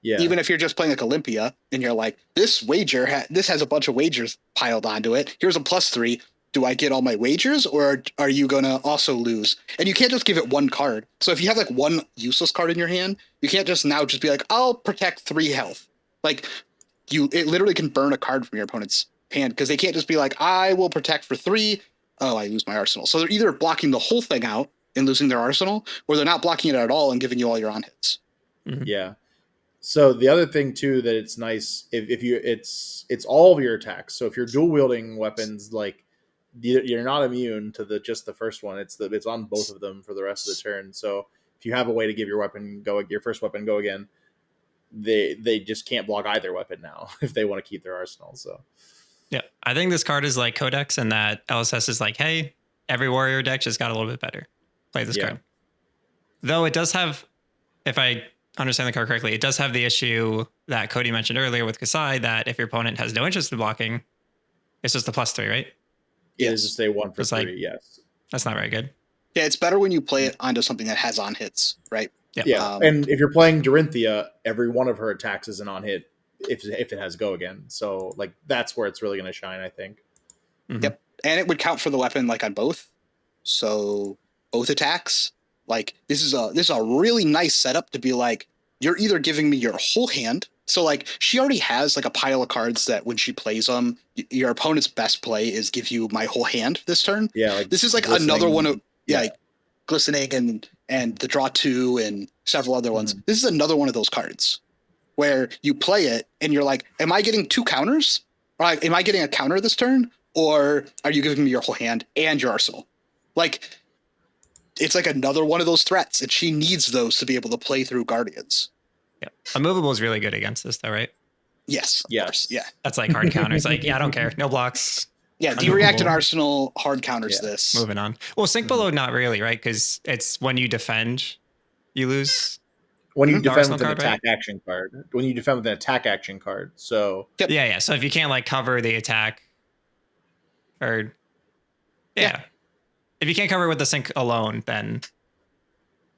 even if you're just playing like Olympia and you're like, this wager this has a bunch of wagers piled onto it. Here's a +3. Do I get all my wagers, or are you going to also lose? And you can't just give it 1 card. So if you have like 1 useless card in your hand, you can't just be like, I'll protect 3 health. Like it literally can burn a card from your opponent's hand because they can't just be like, I will protect for 3. Oh, I lose my arsenal. So they're either blocking the whole thing out and losing their arsenal, or they're not blocking it at all and giving you all your on hits. Mm-hmm. Yeah. So the other thing too that it's nice if you it's all of your attacks. So if you're dual wielding weapons, like you're not immune to just the first one. It's on both of them for the rest of the turn. So if you have a way to give your first weapon go again, they just can't block either weapon now if they want to keep their arsenal. So yeah, I think this card is like Codex, and that LSS is like, hey, every warrior deck just got a little bit better. Play this card. Though it does have, if I understand the card correctly, it does have the issue that Cody mentioned earlier with Kasai, that if your opponent has no interest in blocking, it's just a +3, right? Yeah, it's just a 1 for 3, like, yes. That's not very good. Yeah, it's better when you play it onto something that has on hits, right? Yeah. And if you're playing Dorinthia, every one of her attacks is an on hit if it has go again. So like that's where it's really going to shine, I think. Mm-hmm. Yep. And it would count for the weapon like on both. So both attacks, like this is a really nice setup to be like, you're either giving me your whole hand. So like she already has like a pile of cards that when she plays them, your opponent's best play is give you my whole hand this turn. Yeah. Like this is like another one of like glistening and the draw 2 and several other ones. This is another one of those cards where you play it and you're like, am I getting 2 counters? Or like, am I getting a counter this turn? Or are you giving me your whole hand and your arsenal? Like, it's like another one of those threats, and she needs those to be able to play through Guardians. Yeah. Unmovable is really good against this, though, right? Yes. Of course. Yeah. That's like hard counters. Like, yeah, I don't care. No blocks. Yeah, dereacted arsenal hard counters this. Moving on. Well, sync below, not really, right? Because it's when you defend, you lose. When you defend with an attack action card. When you defend with an attack action card. So yeah. So if you can't like cover the attack, or if you can't cover it with the sync alone, then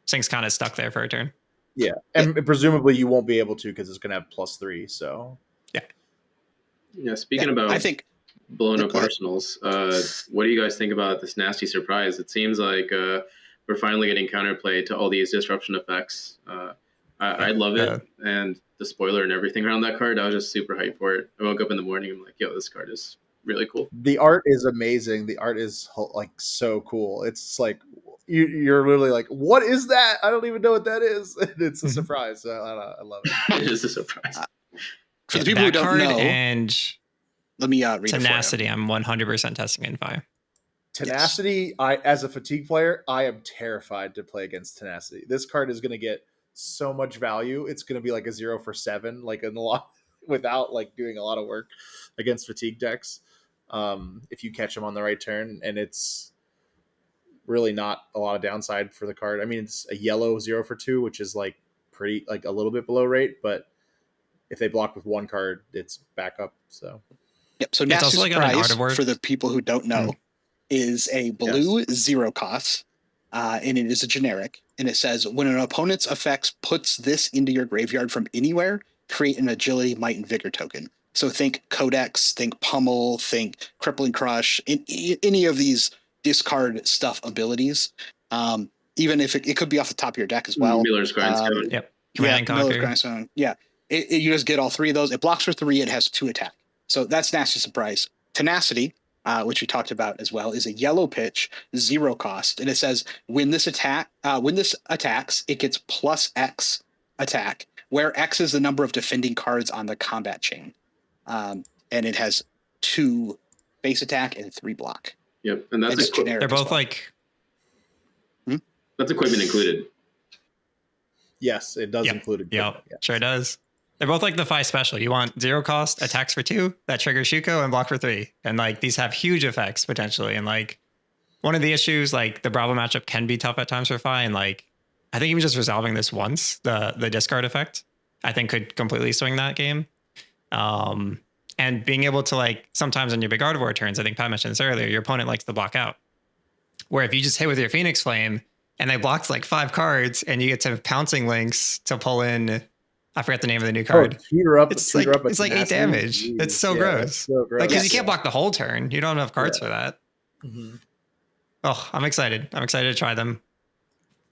sync's kind of stuck there for a turn. Yeah, and presumably you won't be able to because it's going to have +3. So yeah. Speaking about, I think blown up arsenals. What do you guys think about this nasty surprise? It seems like we're finally getting counterplay to all these disruption effects. I love it, and the spoiler and everything around that card. I was just super hyped for it. I woke up in the morning. I'm like, yo, this card is really cool. The art is amazing. The art is like so cool. It's like you're literally like, what is that? I don't even know what that is. And it's a surprise. I love it. It is a surprise. For the people who that don't card know, and let me read Tenacity, it for you. I'm 100% testing in fire. Tenacity, I as a fatigue player, I am terrified to play against Tenacity. This card is going to get so much value. It's going to be like a 0 for 7, like in the lot, without like doing a lot of work against fatigue decks. If you catch them on the right turn, and it's really not a lot of downside for the card. I mean, it's a yellow 0 for 2, which is like pretty, like a little bit below rate, but if they block with one card, it's back up. So, Yep. So It's Nasty also like on an Surprise, artwork. for the people who don't know, is a blue 0 cost, and it is a generic. And it says, when an opponent's effects puts this into your graveyard from anywhere, create an Agility, Might, and Vigor token. So think Codex, think Pummel, think Crippling Crush, any of these discard stuff abilities. Even if it could be off the top of your deck as well. Miller's Grindstone. Yep. Command and Miller's Conquer. Grindstone. Yeah. You just get all 3 of those. It blocks for 3. It has 2 attack. So that's Nasty Surprise. Tenacity, which we talked about as well, is a yellow pitch, 0 cost, and it says when this attacks, it gets plus X attack, where X is the number of defending cards on the combat chain, and it has 2 base attack and 3 block. Yep, and that's generic. They're both well. like, that's equipment included. yes, it does include it. yeah, sure does. They're both like the 5 special. You want 0 cost, attacks for 2, that triggers Shuko, and block for 3. And like these have huge effects potentially. And like one of the issues, like the Bravo matchup can be tough at times for Fi. And like I think even just resolving this once, the discard effect, I think could completely swing that game. And being able to like sometimes on your big Gardevoir turns, I think Pat mentioned this earlier, your opponent likes to block out. Where if you just hit with your Phoenix Flame and they blocked like 5 cards and you get to Pouncing Links to pull in, I forgot the name of the new card. It's like 8 damage. It's so gross. So gross. Like, because you can't block the whole turn. You don't have cards for that. Mm-hmm. Oh, I'm excited. I'm excited to try them.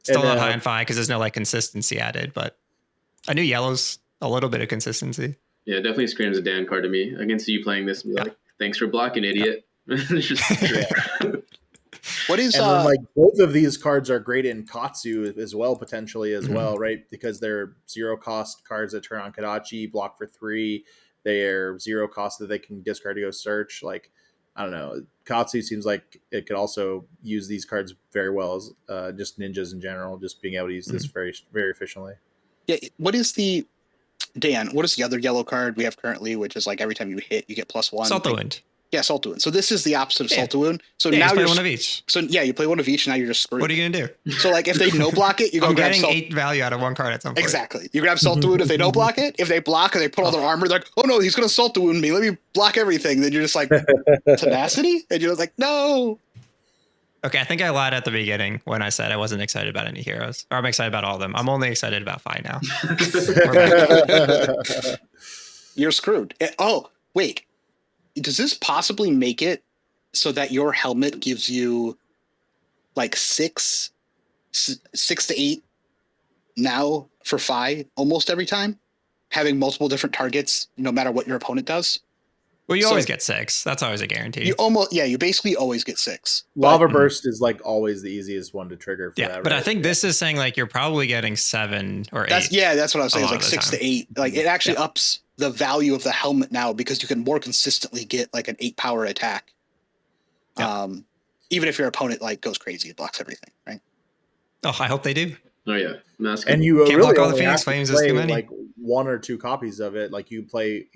Still not high on 5 because there's no like consistency added, but I knew yellow's a little bit of consistency. Yeah, it definitely screams a Dan card to me. I can see you playing this and be like, thanks for blocking, idiot. It's just What is and then, like both of these cards are great in Katsu as well, potentially as well, right? Because they're 0 cost cards that turn on Kadachi, block for 3. They're 0 cost that they can discard to go search. Like, I don't know, Katsu seems like it could also use these cards very well as just ninjas in general, just being able to use this very, very efficiently. Yeah. What is the other yellow card we have currently, which is like every time you hit, you get +1? Salt the Wind. Yeah, Salt the Wind. So this is the opposite of Salt the Wind. So Yeah, now you play you're one of each. So yeah, you play one of each. Now you're just screwed. What are you gonna do? So like if they no block it, you go I'm grab getting Salt. 8 value out of 1 card at some point. Exactly. You grab Salt the Wound if they no block it. If they block and they put all their armor, they're like, oh no, he's gonna Salt the Wound me. Let me block everything. Then you're just like Tenacity, and you're like, no. Okay, I think I lied at the beginning when I said I wasn't excited about any heroes. Or I'm excited about all of them. I'm only excited about Fi now. You're screwed. Oh wait, does this possibly make it so that your helmet gives you like 6 to 8 now for Fi almost every time, having multiple different targets no matter what your opponent does? Well, you always get 6. That's always a guarantee. You basically always get 6. Lava Burst is like always the easiest one to trigger for that. But right? I think this is saying like you're probably getting 7 or 8. That's what I was saying. It's like 6 time. to 8. Like it actually ups the value of the helmet now because you can more consistently get like an 8 power attack. Yeah. Even if your opponent like goes crazy, it blocks everything, right? Oh, I hope they do. Oh yeah, Mask. And you Can't really block all the only Phoenix have to Flames, there's play too many. like 1 or 2 copies of it. Like you play,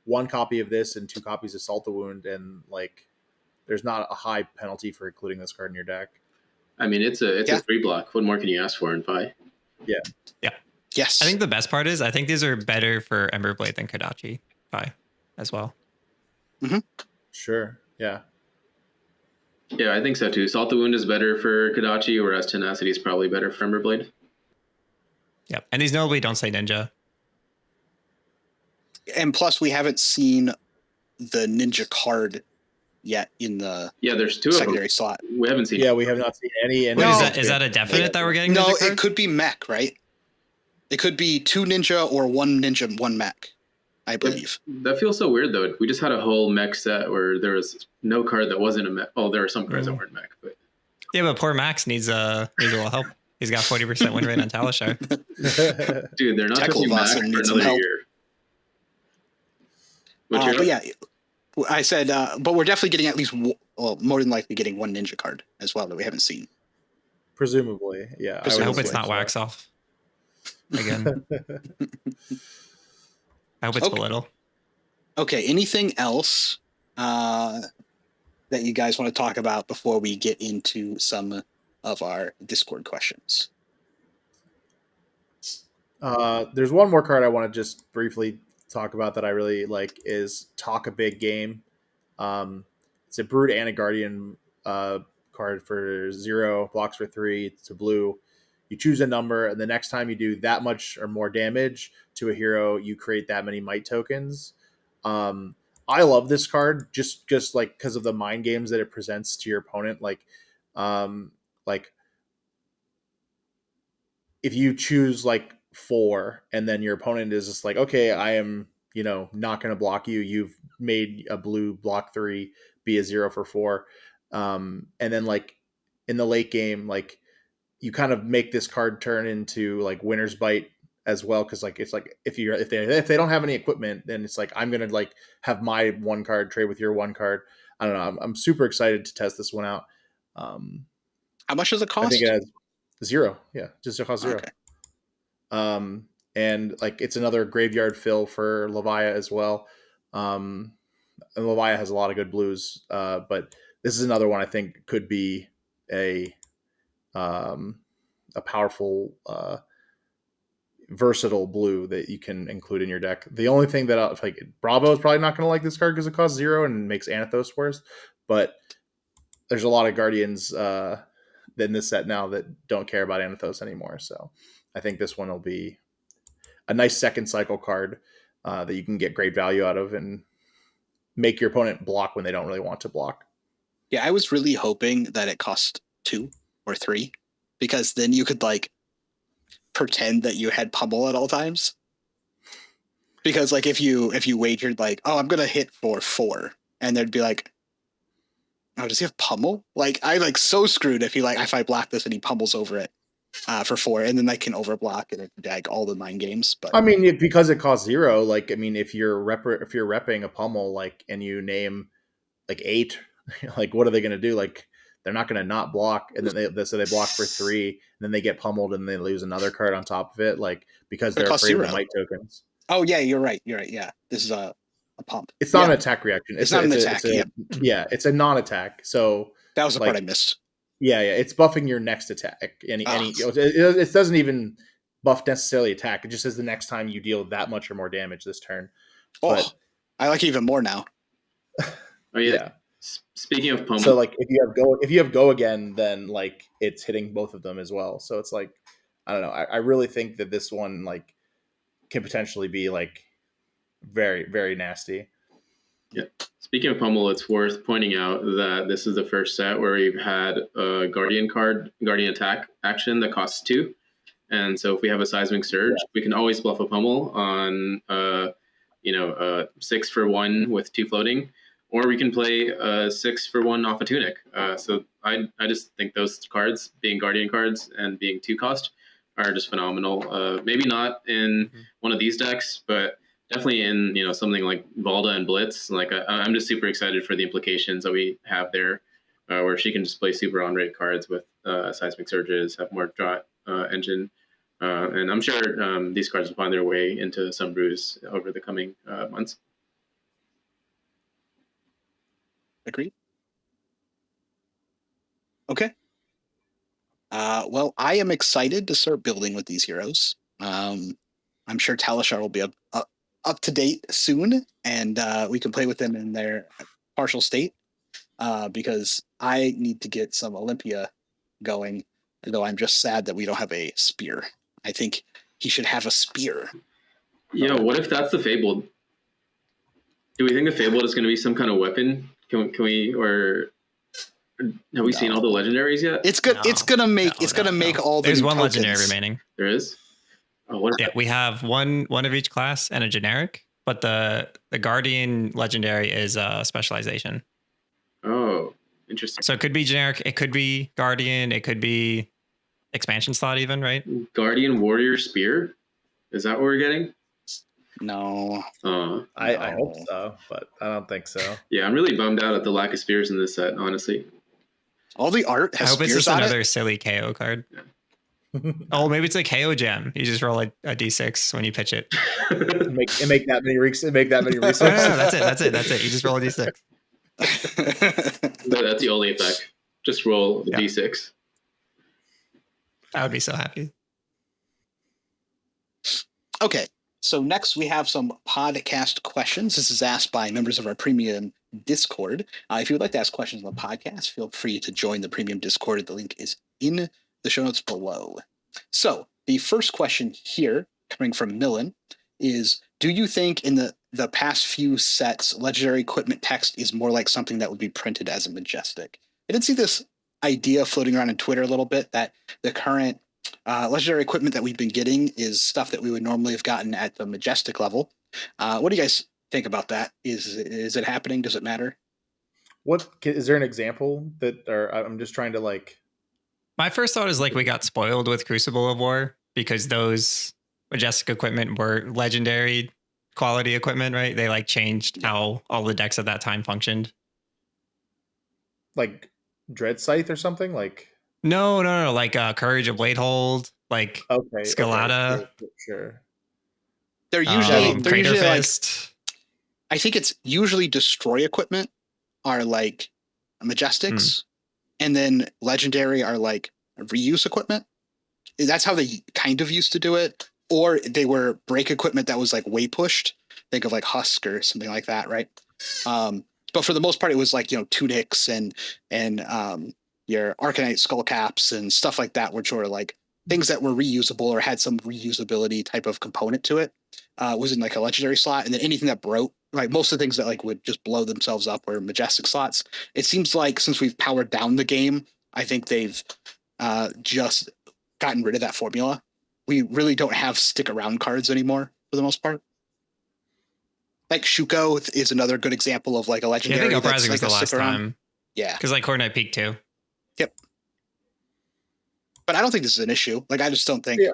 1 copy of this and 2 copies of Salt the Wound, and like there's not a high penalty for including this card in your deck. I mean, it's a 3 block. What more can you ask for in Fi? Yeah. Yes. I think the best part is I think these are better for Emberblade than Kodachi Fi as well. Mm-hmm. Sure. Yeah. Yeah, I think so too. Salt the Wound is better for Kodachi, whereas Tenacity is probably better for Emberblade. Yep. And these notably don't say ninja. And plus, we haven't seen the ninja card yet in the there's 2 of them. secondary slot. We haven't seen. Yeah, we have not seen any. Wait, is that a definite that we're getting? No, ninja it cards? could be mech, right? It could be 2 ninja or 1 ninja, 1 mech. I believe. That feels so weird though. We just had a whole mech set where there was no card that wasn't a mech. Oh, there are some cards that weren't mech, but Yeah, but poor Max needs a little help. He's got 40% win rate on Talishar. dude, they're not touching mech Teklavasen for needs some another help. year. But yeah, I said, but we're definitely getting at least, more than likely getting one ninja card as well that we haven't seen. Presumably, yeah. I hope it's assume not so. wax off again. I hope it's belittle. Okay, anything else that you guys want to talk about before we get into some of our Discord questions? There's one more card I want to just briefly talk about that I really like is Talk a Big Game. It's a Brood and a Guardian card for 0, blocks for 3, it's a blue. You choose a number, and the next time you do that much or more damage to a hero, you create that many might tokens. I love this card just like because of the mind games that it presents to your opponent. Like if you choose like 4 and then your opponent is just like, okay, I am, not going to block you. You've made a blue block 3 be a 0 for 4. And then like in the late game, like you kind of make this card turn into like Winner's Bite as well. Cause like, it's like, if they don't have any equipment, then it's like, I'm going to like have my 1 card trade with your 1 card. I don't know. I'm super excited to test this one out. How much does it cost? I think it has 0. Yeah. Just it costs 0. Okay. And like it's another graveyard fill for Levia as well. And Levia has a lot of good blues, but this is another one I think could be a powerful, versatile blue that you can include in your deck. The only thing that like Bravo is probably not going to like this card because it costs 0 and makes Anathos worse. But there's a lot of Guardians in this set now that don't care about Anathos anymore. So I think this one will be a nice second cycle card that you can get great value out of and make your opponent block when they don't really want to block. Yeah, I was really hoping that it cost 2 or 3 because then you could like pretend that you had pummel at all times. Because like if you wagered like, oh, I'm gonna hit for 4, and they'd be like, oh, does he have pummel? Like I like so screwed if I block this and he pummels over it for 4, and then I can overblock and dag all the mind games. But I mean, because it costs 0, like I mean, if you're repping a pummel like and you name like 8, like what are they going to do? Like they're not going to not block, and then they block for 3, and then they get pummeled and they lose another card on top of it, like because they're afraid 0. of the might tokens. Oh yeah, you're right. Yeah, this is a pump. It's not an attack reaction. It's not an attack. Yeah, it's a non-attack. So that was the part I missed. Yeah, it's buffing your next attack. It doesn't even buff necessarily attack. It just says the next time you deal that much or more damage this turn. Oh, but, I like it even more now. Oh yeah. Speaking of pummel, so like if you have go again, then like it's hitting both of them as well. So it's like I don't know. I really think that this one like can potentially be like very, very nasty. Yeah. Speaking of pummel, it's worth pointing out that this is the first set where we've had a guardian attack action that costs 2. And so if we have a seismic surge, we can always bluff a pummel on 6 for 1 with 2 floating, or we can play 6 for 1 off a tunic. So I just think those cards, being guardian cards and being 2 cost, are just phenomenal. Maybe not in one of these decks, but definitely in something like Valda and Blitz. Like I'm just super excited for the implications that we have there, where she can just play super on-rate cards with seismic surges, have more draw engine, and I'm sure these cards will find their way into some brews over the coming months. Agreed. Okay. Well, I am excited to start building with these heroes. I'm sure Talishar will be up to date soon, and we can play with them in their partial state, because I need to get some Olympia going, though I'm just sad that we don't have a spear. I think he should have a spear. Yeah, what if that's the Fabled? Do we think the Fabled is going to be some kind of weapon? Can we, or have we seen all the legendaries yet? It's good. It's gonna make all the. There's one tokens. legendary remaining. There is. Yeah, we have one of each class and a generic. but the Guardian legendary is specialization. Oh, interesting. So it could be generic. It could be Guardian. It could be expansion slot even, right? Guardian Warrior Spear? Is that what we're getting? No. I hope so, but I don't think so. Yeah, I'm really bummed out at the lack of spears in this set, honestly. All the art I has hope it's spears just on another it. silly KO card. Oh, maybe it's a KO gem. You just roll a d6 when you pitch it. make that many resources. No, that's it. You just roll a d6. That's the only effect. Just roll a d6. I would be so happy. Okay, so next we have some podcast questions. This is asked by members of our premium Discord. If you would like to ask questions on the podcast, feel free to join the premium Discord. The link is in the show notes below. So the first question here, coming from Millen, is: do you think in the past few sets, legendary equipment text is more like something that would be printed as a Majestic? I did see this idea floating around on Twitter a little bit that the current legendary equipment that we've been getting is stuff that we would normally have gotten at the Majestic level. What do you guys think about that? Is it happening? Does it matter? What is there an example that? Or I'm just trying to like. My first thought is like we got spoiled with Crucible of War because those Majestic equipment were legendary quality equipment, right? They like changed how all the decks at that time functioned. Like Dread Scythe or something? Like No. Like Courage of Bladehold, like Scalata. Okay, sure. They're usually Crater like, Fist. I think it's usually destroy equipment are like Majestics, and then legendary are like reuse equipment. That's how they kind of used to do it. Or they were break equipment that was like way pushed. Think of like Husk or something like that, right? But for the most part, it was like, tunics and your Arcanite skull caps and stuff like that, which were like things that were reusable or had some reusability type of component to it. Was in like a legendary slot, and then anything that broke, like most of the things that like would just blow themselves up were Majestic slots. It seems like since we've powered down the game, I think they've just gotten rid of that formula. We really don't have stick around cards anymore for the most part. Like Shuko is another good example of like a legendary. I think Uprising that's was like the last time. Yeah, because like Coordinate Peak too. Yep. But I don't think this is an issue. Like I just don't think. Yeah.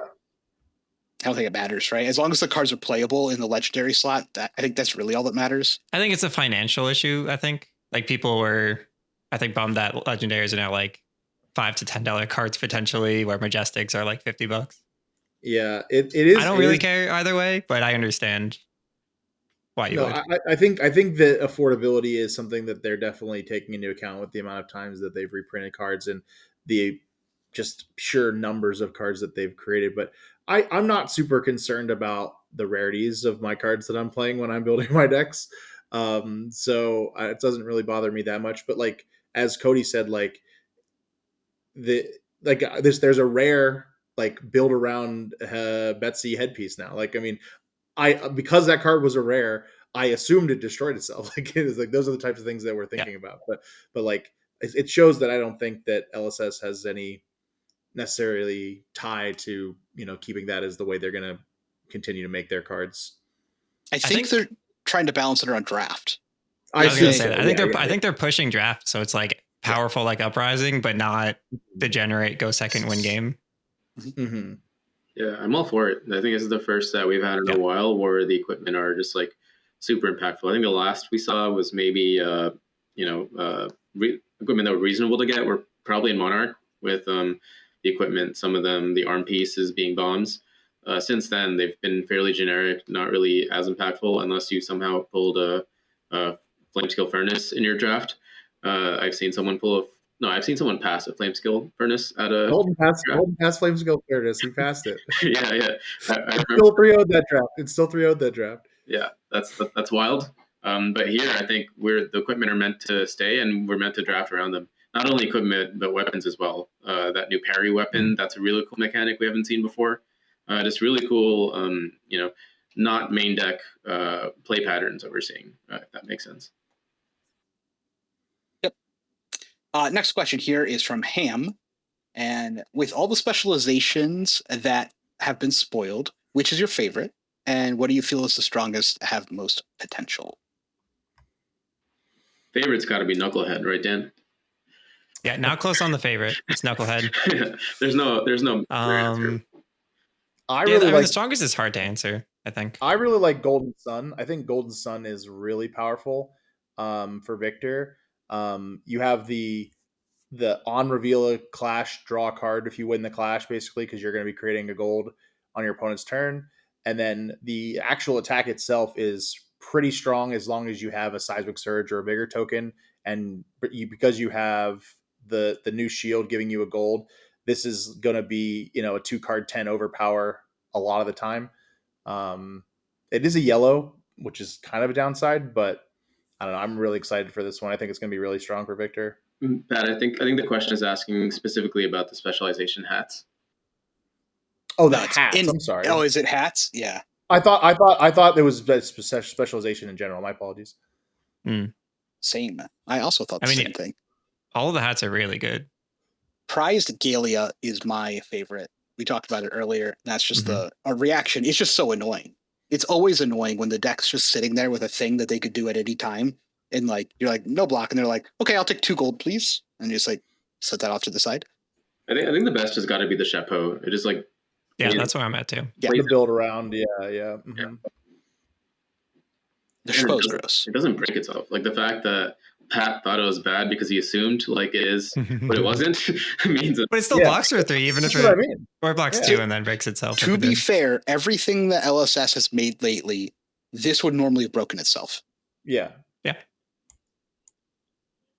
I don't think it matters, right? As long as the cards are playable in the legendary slot, I think that's really all that matters. I think it's a financial issue. I think like people were, bummed that legendaries are now like $5 to $10 cards potentially, where Majestics are like $50. Yeah, it is. I don't really care either way, but I understand why you would. I think that affordability is something that they're definitely taking into account with the amount of times that they've reprinted cards and the just pure numbers of cards that they've created. But I'm not super concerned about the rarities of my cards that I'm playing when I'm building my decks. So it doesn't really bother me that much. But like, as Cody said, like there's a rare like build around Betsy headpiece now. Like, I mean, because that card was a rare, I assumed it destroyed itself. Like it is like those are the types of things that we're thinking about. But like it shows that I don't think that LSS has any necessarily tie to keeping that as the way they're going to continue to make their cards. I think they're trying to balance it around draft. I was going to say that. I think they're pushing draft, so it's like powerful like Uprising, but not degenerate go second win game. Mm-hmm. Yeah, I'm all for it. I think this is the first that we've had in a while where the equipment are just like super impactful. I think the last we saw was maybe equipment that were reasonable to get were probably in Monarch with the equipment, some of them the arm pieces being bombs. Since then, they've been fairly generic, not really as impactful unless you somehow pulled a Flamescale Furnace in your draft. I've seen someone pass a Flamescale Furnace at a Golden pass Flamescale Furnace. He passed it. yeah. I still 3-0'd that draft. It's still 3-0'd that draft. Yeah, that's wild. But here, I think the equipment are meant to stay, and we're meant to draft around them. Not only equipment, but weapons as well. That new parry weapon, that's a really cool mechanic we haven't seen before. Just really cool, not main deck play patterns that we're seeing, if that makes sense. Yep. Next question here is from Ham. And with all the specializations that have been spoiled, which is your favorite? And what do you feel is the strongest, have most potential? Favorite's got to be Knucklehead, right, Dan? Yeah, not close on the favorite. It's Knucklehead. there's no answer. I Yeah, really I mean, like the strongest is hard to answer, I think. I really like Golden Sun. I think Golden Sun is really powerful for Victor. You have the on reveal a clash, draw a card if you win the clash, basically, because you're going to be creating a gold on your opponent's turn. And then the actual attack itself is pretty strong as long as you have a Seismic Surge or a bigger token. And because you have the new shield giving you a gold, this is going to be, a 2-card 10 overpower a lot of the time. It is a yellow, which is kind of a downside, but I don't know. I'm really excited for this one. I think it's going to be really strong for Victor. Pat, I think the question is asking specifically about the specialization hats. Oh, the hats. I'm sorry. Oh, is it hats? Yeah. I thought there was specialization in general. My apologies. Same. I also thought the same thing. All of the hats are really good. Prized Galea is my favorite. We talked about it earlier. That's just a reaction. It's just so annoying. It's always annoying when the deck's just sitting there with a thing that they could do at any time. And you're like, no block. And they're like, okay, I'll take 2 gold, please. And you just set that off to the side. I think the best has got to be the Chapeau. It is yeah, that's where I'm at too. Yeah, the build around. Yeah. Mm-hmm. The Chapeau's gross. It doesn't break itself. The fact that Pat thought it was bad because he assumed it is, but it wasn't. means but it still blocks for 3, even if it or blocks 2 and then breaks itself. To be fair, everything that LSS has made lately, this would normally have broken itself. Yeah.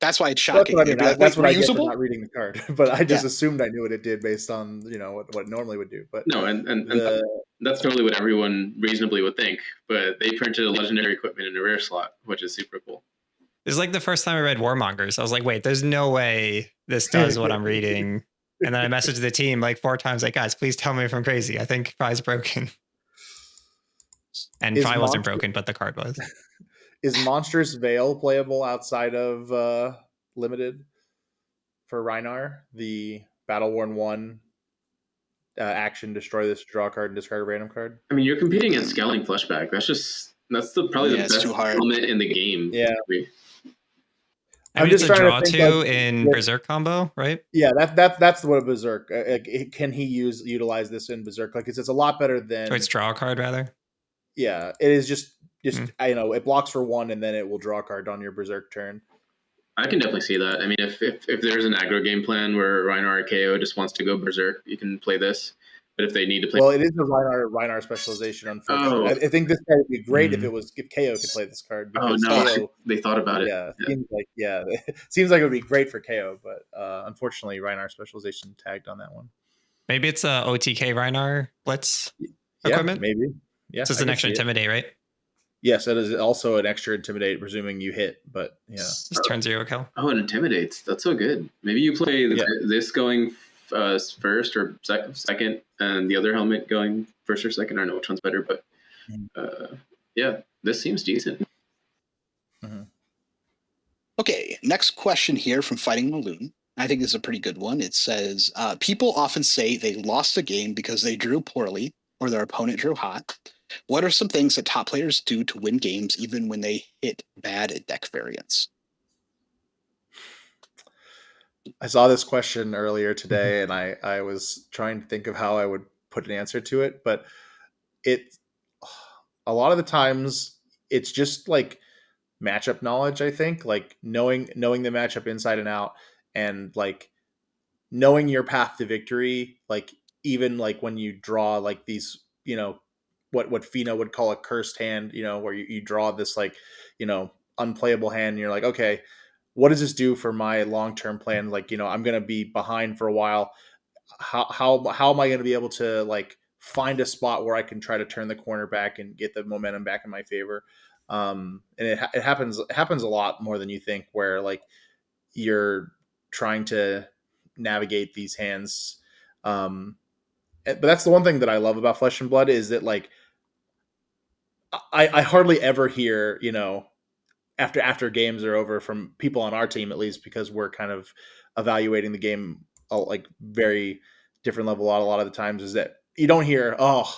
That's why it's shocking. That's what I get for not reading the card. But I just assumed I knew what it did based on what it normally would do. But no, and that's totally what everyone reasonably would think. But they printed a legendary equipment in a rare slot, which is super cool. It's the first time I read Warmongers. I was like, wait, there's no way this does what I'm reading. And then I messaged the team 4 times, guys, please tell me if I'm crazy. I think Prize broken. And Pri wasn't broken, but the card was. Is Monstrous Veil playable outside of Limited for Rhinar? The Battle Worn 1 action, destroy this, draw a card, and discard a random card? I mean, you're competing against Scowling Fleshback. That's probably the best element in the game. Yeah. I mean, it's a draw 2 in Berserk combo, right? Yeah, that's what a Berserk. Can he utilize this in Berserk? It's a lot better than... Or it's draw a card, rather? Yeah, it is just it blocks for 1 and then it will draw a card on your Berserk turn. I can definitely see that. I mean, if there's an aggro game plan where Rhinar or KO just wants to go Berserk, you can play this. But if they need to play... Well, it is a Rhinar specialization, unfortunately. I think this card would be great if KO could play this card. Because KO, they thought about it. Seems like it would be great for KO, but unfortunately, Rhinar specialization tagged on that one. Maybe it's a OTK Rhinar Blitz equipment? Maybe. Yeah, so it's an extra Intimidate, right? Yes, it is also an extra Intimidate, presuming you hit, but yeah. Just turn 0 kill. Oh, it intimidates. That's so good. Maybe you play this going first or second, and the other helmet going first or second. I don't know which one's better, but this seems decent. Mm-hmm. Okay, next question here from Fighting Maloon. I think this is a pretty good one. It says, people often say they lost a game because they drew poorly or their opponent drew hot. What are some things that top players do to win games even when they hit bad deck variants? I saw this question earlier today, and I was trying to think of how I would put an answer to it, but a lot of the times it's just matchup knowledge. I think knowing the matchup inside and out, and knowing your path to victory. Even when you draw these, what Fino would call a cursed hand, where you draw this unplayable hand, and you're like, okay, what does this do for my long-term plan? I'm going to be behind for a while. How am I going to be able to find a spot where I can try to turn the corner back and get the momentum back in my favor? And it happens a lot more than you think, where you're trying to navigate these hands. But that's the one thing that I love about Flesh and Blood is that I hardly ever hear, after games are over from people on our team, at least, because we're kind of evaluating the game very different level a lot of the times, is that you don't hear, oh,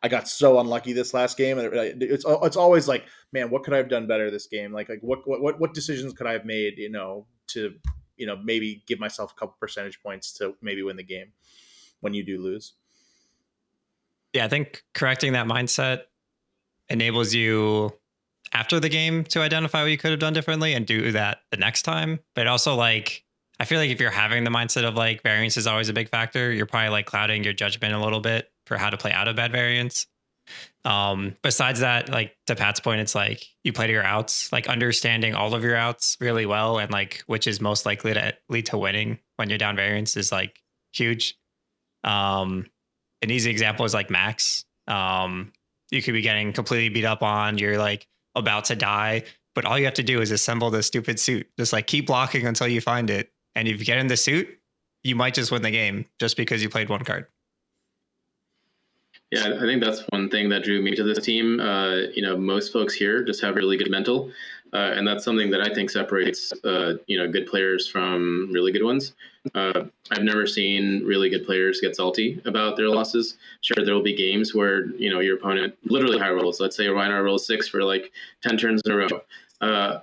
I got so unlucky this last game. And it's always like, man, what could I have done better this game? Like what decisions could I have made, to, maybe give myself a couple percentage points to maybe win the game when you do lose. Yeah, I think correcting that mindset enables you after the game to identify what you could have done differently and do that the next time. But also, like, I feel like if you're having the mindset of like variance is always a big factor, you're probably like clouding your judgment a little bit for how to play out of bad variance. Besides that, like to Pat's point, it's like you play to your outs, like understanding all of your outs really well and like which is most likely to lead to winning when you're down variance is like huge. An easy example is like Max. You could be getting completely beat up on, you're like about to die, but all you have to do is assemble the stupid suit. Just like keep blocking until you find it. And if you get in the suit, you might just win the game just because you played one card. Yeah, I think that's one thing that drew me to this team. Most folks here just have really good mental, and that's something that I think separates, good players from really good ones. I've never seen really good players get salty about their losses. Sure, there will be games where, your opponent literally high rolls. Let's say Ryan rolls 6 for like 10 turns in a row.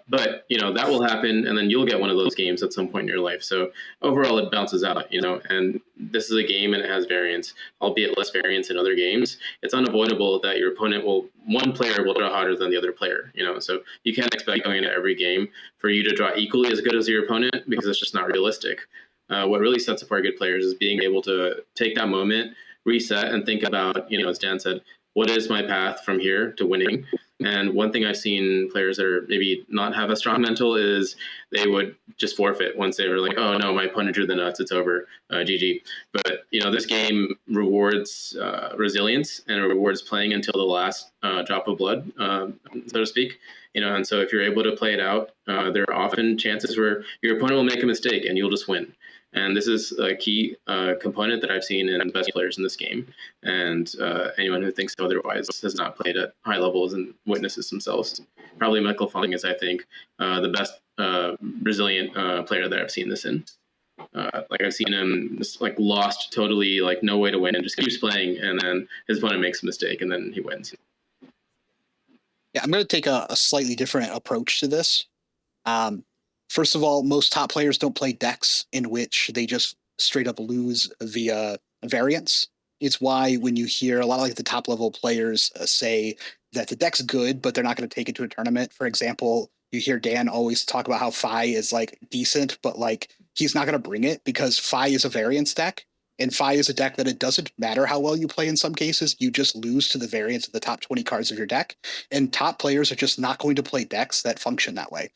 But that will happen, and then you'll get one of those games at some point in your life. So overall, it bounces out, and this is a game and it has variance, albeit less variance in other games. It's unavoidable that your opponent one player will draw harder than the other player, so you can't expect going into every game for you to draw equally as good as your opponent because it's just not realistic. What really sets apart good players is being able to take that moment, reset, and think about, as Dan said, what is my path from here to winning? And one thing I've seen players that are maybe not have a strong mental is they would just forfeit once they were like, oh no, my opponent drew the nuts, it's over, GG. But this game rewards resilience and it rewards playing until the last drop of blood, so to speak. And so if you're able to play it out, there are often chances where your opponent will make a mistake and you'll just win. And this is a key component that I've seen in the best players in this game. And anyone who thinks otherwise has not played at high levels and witnesses themselves. Probably Michael Fong is, I think, the best resilient player that I've seen this in. I've seen him just like lost totally, like no way to win and just keeps playing. And then his opponent makes a mistake and then he wins. Yeah, I'm going to take a slightly different approach to this. First of all, most top players don't play decks in which they just straight up lose via variance. It's why when you hear a lot of like the top level players say that the deck's good, but they're not going to take it to a tournament. For example, you hear Dan always talk about how Phi is like decent, but like he's not going to bring it because Phi is a variance deck. And Phi is a deck that it doesn't matter how well you play in some cases, you just lose to the variance of the top 20 cards of your deck. And top players are just not going to play decks that function that way.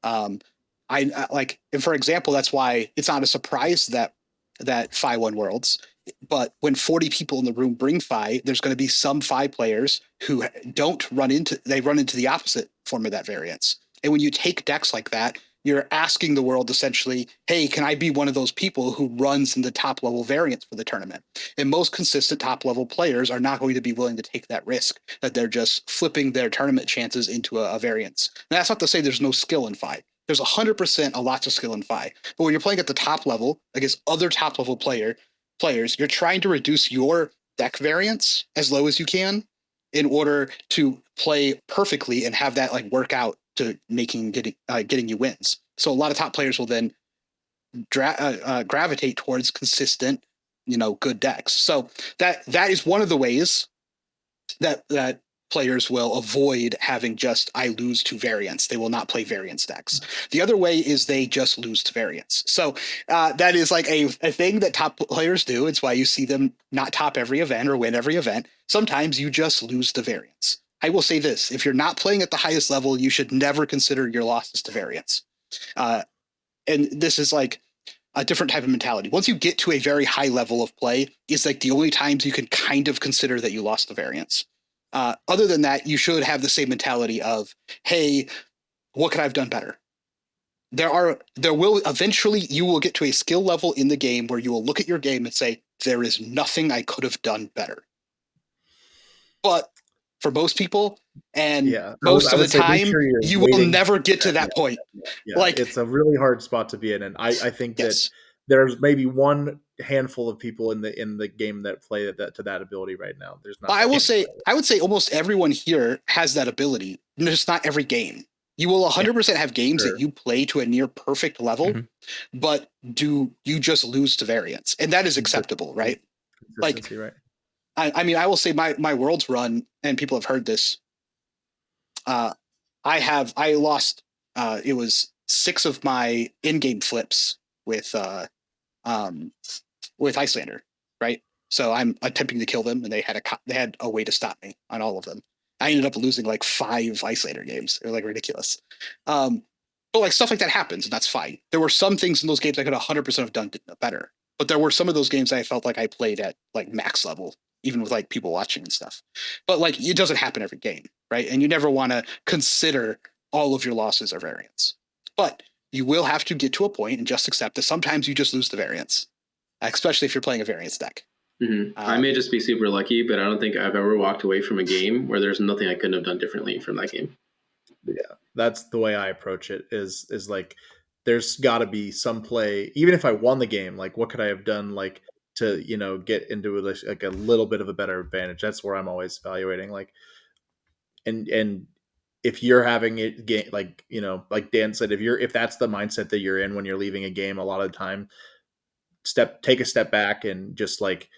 And for example, that's why it's not a surprise that Phi won Worlds. But when 40 people in the room bring Phi, there's going to be some Phi players who run into the opposite form of that variance. And when you take decks like that, you're asking the world essentially, hey, can I be one of those people who runs in the top level variance for the tournament? And most consistent top level players are not going to be willing to take that risk, that they're just flipping their tournament chances into a variance. And that's not to say there's no skill in Phi. There's 100% a lot of skill in Phi. But when you're playing at the top level against other top level players, you're trying to reduce your deck variance as low as you can in order to play perfectly and have that like work out to getting you wins. So a lot of top players will then gravitate towards consistent, good decks. So that is one of the ways that players will avoid having just I lose to variance. They will not play variance decks. The other way is they just lose to variance. So that is like a thing that top players do. It's why you see them not top every event or win every event. Sometimes you just lose to variance. I will say this, if you're not playing at the highest level, you should never consider your losses to variance. And this is like a different type of mentality. Once you get to a very high level of play, it's like the only times you can kind of consider that you lost the variance. Other than that, you should have the same mentality of, hey, what could I have done better? You will get to a skill level in the game where you will look at your game and say, there is nothing I could have done better. But for most people, and most of the time, you will never get to that point. Yeah, like it's a really hard spot to be in. And I think that there's maybe one handful of people in the game that play that to that ability right now. There's not. I would say almost everyone here has that ability. Just not every game. You will 100% have games that you play to a near perfect level, but do you just lose to variance, and that is acceptable, right? Like, right. I mean, I will say my Worlds run, and people have heard this. I lost. It was 6 of my in-game flips with Icelander, right? So I'm attempting to kill them, and they had a way to stop me on all of them. I ended up losing like 5 Icelander games. They're like ridiculous. But like stuff like that happens, and that's fine. There were some things in those games I could 100% have done better, but there were some of those games I felt like I played at like max level, even with like people watching and stuff. But like it doesn't happen every game, right? And you never want to consider all of your losses are variance. But you will have to get to a point and just accept that sometimes you just lose the variance, especially if you're playing a variance deck. I may just be super lucky, but I don't think I've ever walked away from a game where there's nothing I couldn't have done differently from that game. Yeah, that's the way I approach it. Is like there's got to be some play, even if I won the game. Like, what could I have done, like to get into like a little bit of a better advantage? That's where I'm always evaluating. Like, and if you're having it game, like like Dan said, if that's the mindset that you're in when you're leaving a game, a lot of the time, take a step back and just like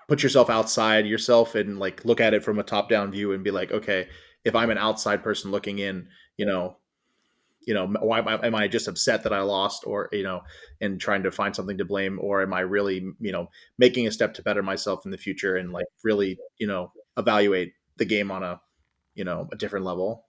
put yourself outside yourself and like look at it from a top down view and be like, okay, if I'm an outside person looking in, why am I just upset that I lost, or and trying to find something to blame, or am I really making a step to better myself in the future and like really evaluate the game on a a different level.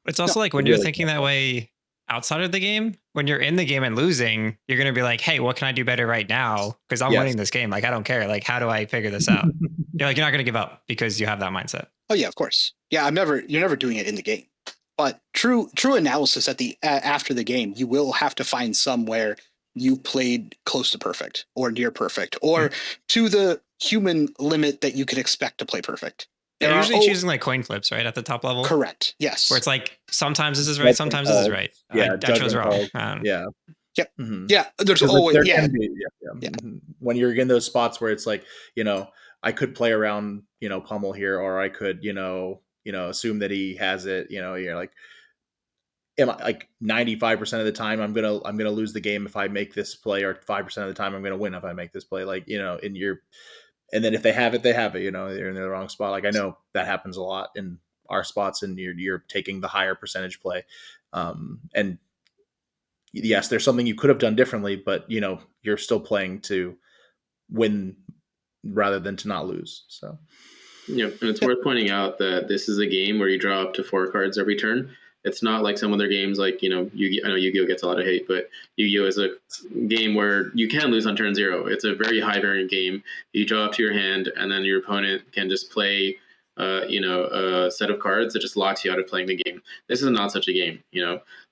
It's also like when you're thinking that way outside of the game, when you're in the game and losing, you're going to be like, hey, what can I do better right now? Because I'm winning this game. Like, I don't care. Like, how do I figure this out? You're not going to give up because you have that mindset. Oh yeah, of course. Yeah, you're never doing it in the game. But true analysis after the game, you will have to find somewhere you played close to perfect or near perfect or to the human limit that you can expect to play perfect. They're usually choosing like coin flips, right? At the top level. Correct. Yes. Where it's like, sometimes this is right. Sometimes this is right. Yeah. I chose wrong. Yeah. Yep. Mm-hmm. Yeah. There's always, when you're in those spots where it's like, I could play around, Pummel here, or I could, assume that he has it, you're like, am I like 95% of the time I'm going to lose the game if I make this play, or 5% of the time I'm going to win if I make this play, like, and then if they have it, they're in the wrong spot. Like, I know that happens a lot in our spots, and you're taking the higher percentage play. And yes, there's something you could have done differently, but you're still playing to win rather than to not lose. So, yeah, and it's worth pointing out that this is a game where you draw up to 4 cards every turn. It's not like some other games, like I know Yu-Gi-Oh gets a lot of hate, but Yu-Gi-Oh is a game where you can lose on turn 0. It's a very high variant game. You draw up to your hand, and then your opponent can just play, a set of cards that just locks you out of playing the game. This is not such a game.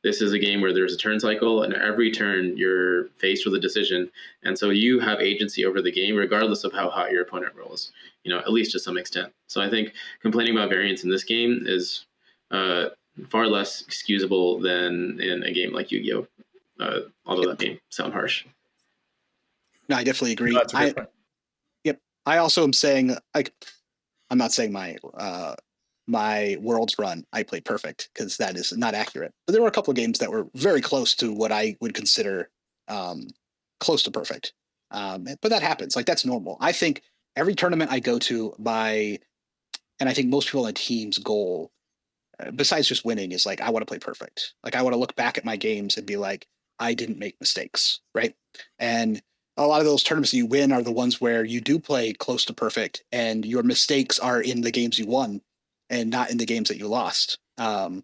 This is a game where there's a turn cycle, and every turn you're faced with a decision, and so you have agency over the game, regardless of how hot your opponent rolls. At least to some extent. So I think complaining about variance in this game is far less excusable than in a game like Yu-Gi-Oh. Although that may sound harsh. No, I definitely agree. I also am saying, like, I'm not saying my Worlds run I played perfect, because that is not accurate. But there were a couple of games that were very close to what I would consider close to perfect. But that happens. Like, that's normal. I think every tournament I go to, and I think most people on the team's goal, besides just winning, is like, I want to play perfect. Like, I want to look back at my games and be like, I didn't make mistakes, right? And a lot of those tournaments that you win are the ones where you do play close to perfect, and your mistakes are in the games you won and not in the games that you lost. The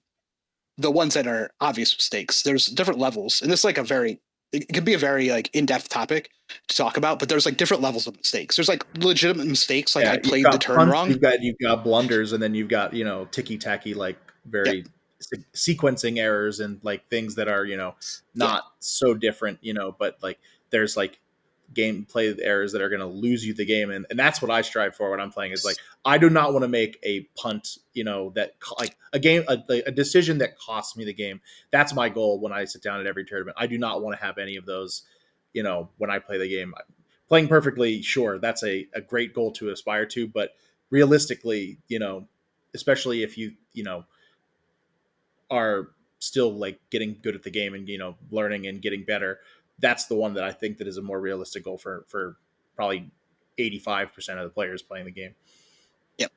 ones that are obvious mistakes, there's different levels, and it's like it could be a very like in-depth topic to talk about, but there's like different levels of mistakes. There's like legitimate mistakes, like I played the turn wrong. You've got blunders, and then you've got ticky-tacky, like very sequencing errors, and like things that are not so different, but like there's like gameplay errors that are going to lose you the game. And that's what I strive for when I'm playing, is like, I do not want to make a punt, that like a decision that costs me the game. That's my goal when I sit down at every tournament. I do not want to have any of those, when I play the game. Playing perfectly, sure, that's a great goal to aspire to, but realistically, especially if you are still like getting good at the game and learning and getting better, that's the one that I think that is a more realistic goal for probably 85% of the players playing the game. Yep.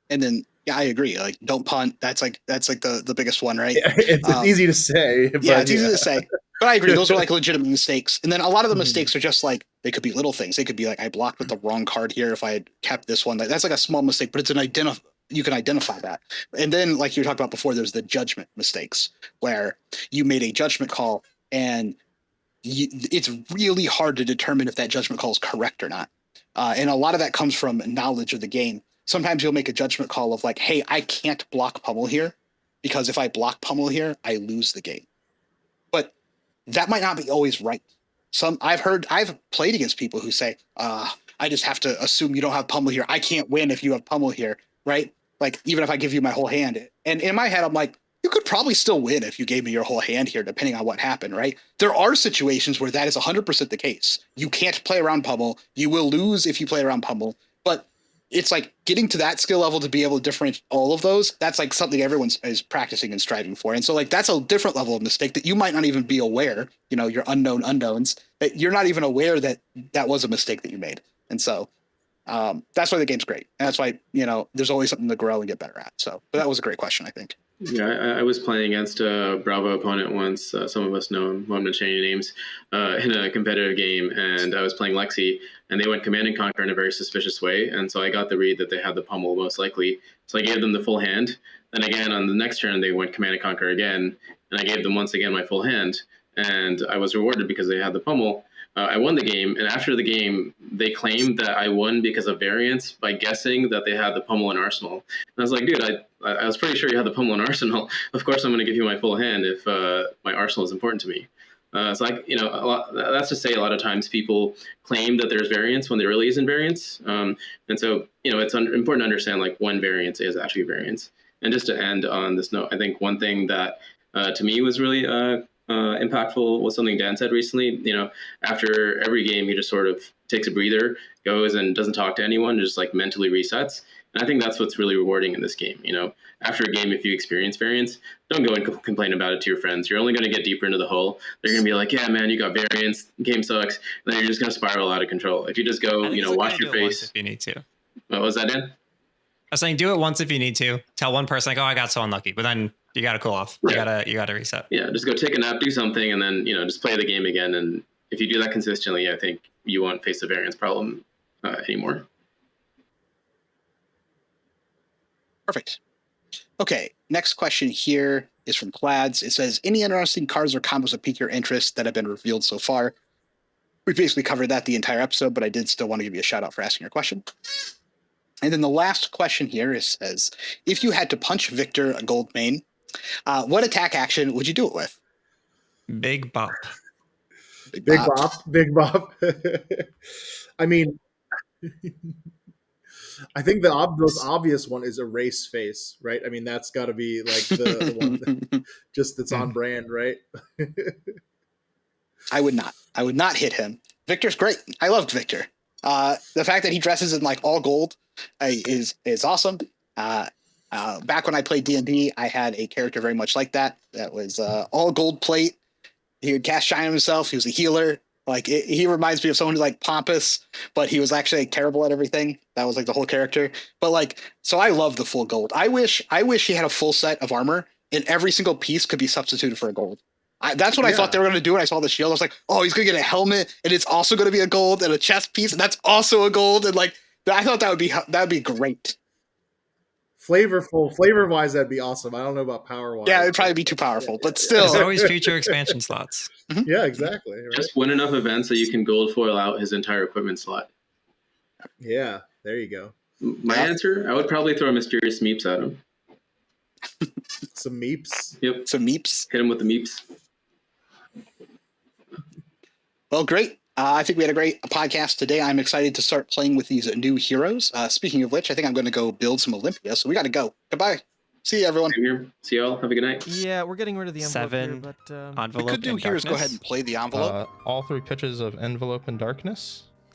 And then I agree. Like, don't punt. That's like the biggest one, right? It's easy to say. But it's easy to say. But I agree. Those are like legitimate mistakes. And then a lot of the Mhm. mistakes are just like, they could be little things. They could be like, I blocked with the wrong card here. If I had kept this one, that's like a small mistake, but it's you can identify that. And then, like you talked about before, there's the judgment mistakes where you made a judgment call and it's really hard to determine if that judgment call is correct or not. And a lot of that comes from knowledge of the game. Sometimes you'll make a judgment call of like, hey, I can't block pummel here because if I block pummel here, I lose the game. But that might not be always right. I've played against people who say, I just have to assume you don't have pummel here. I can't win if you have pummel here, right? Like, even if I give you my whole hand. And in my head, I'm like, you could probably still win if you gave me your whole hand here, depending on what happened, right? There are situations where that is 100% the case. You can't play around pummel. You will lose if you play around pummel. But it's like getting to that skill level to be able to differentiate all of those. That's like something everyone is practicing and striving for. And so like, that's a different level of mistake that you might not even be aware, your unknown unknowns, that you're not even aware that that was a mistake that you made. And so that's why the game's great. And that's why, there's always something to grow and get better at. So, but that was a great question, I think. Yeah, I was playing against a Bravo opponent once. Some of us know him. I'm not going to change names. In a competitive game, and I was playing Lexi, and they went Command and Conquer in a very suspicious way. And so I got the read that they had the pummel most likely. So I gave them the full hand. Then again, on the next turn, they went Command and Conquer again, and I gave them once again my full hand. And I was rewarded because they had the pummel. I won the game, and after the game, they claimed that I won because of variance by guessing that they had the pummel in Arsenal. And I was like, dude, I was pretty sure you had the pummel in Arsenal. Of course, I'm going to give you my full hand if my Arsenal is important to me. So that's to say, a lot of times people claim that there's variance when there really isn't variance. And so, it's important to understand like when variance is actually variance. And just to end on this note, I think one thing that to me was really impactful was something Dan said recently. After every game, he just sort of takes a breather, goes and doesn't talk to anyone, just like mentally resets. And I think that's what's really rewarding in this game. After a game, if you experience variance, don't go and complain about it to your friends. You're only going to get deeper into the hole. They're going to be like, yeah, man, you got variance, game sucks. And then you're just going to spiral out of control. If you just go, wash your face. If you need to. What was that, Dan? I was saying, do it once if you need to. Tell one person like, oh, I got so unlucky, but then you got to cool off. You gotta reset. Yeah, just go take a nap, do something, and then just play the game again. And if you do that consistently, I think you won't face the variance problem anymore. Perfect. Okay, next question here is from Plads. It says, any interesting cards or combos that pique your interest that have been revealed so far? We basically covered that the entire episode, but I did still want to give you a shout out for asking your question. And then the last question here says, if you had to punch Victor a gold main, what attack action would you do it with? Big bop. Big bop. I mean, I think the most obvious one is erase face, right? I mean, that's got to be like the one that's on brand, right? I would not hit him. Victor's great. I loved Victor. The fact that he dresses in like all gold is awesome. Back when I played D&D, I had a character very much like that. That was all gold plate. He would cast Shine himself. He was a healer. Like he reminds me of someone who's like pompous, but he was actually like, terrible at everything. That was like the whole character. But like, so I love the full gold. I wish he had a full set of armor and every single piece could be substituted for a gold. That's what I thought they were going to do when I saw the shield. I was like, oh, he's going to get a helmet and it's also going to be a gold and a chest piece and that's also a gold. And like, I thought that would be great. Flavor-wise, that'd be awesome. I don't know about power-wise. Yeah, it'd probably be too powerful, but still. There's always future expansion slots. Mm-hmm. Yeah, exactly. Right? Just win enough events so you can gold foil out his entire equipment slot. Yeah, there you go. My answer, I would probably throw mysterious meeps at him. Some meeps? Yep. Some meeps? Hit him with the meeps. Well, great. I think we had a great podcast today. I'm excited to start playing with these new heroes. Speaking of which, I think I'm going to go build some Olympia, so we got to go. Goodbye. See you, everyone. Same here. See y'all. Have a good night. Yeah, we're getting rid of the envelope 7 here, but What we envelope could do in here is go ahead darkness. and play the envelope. All 3 pitches of envelope and darkness.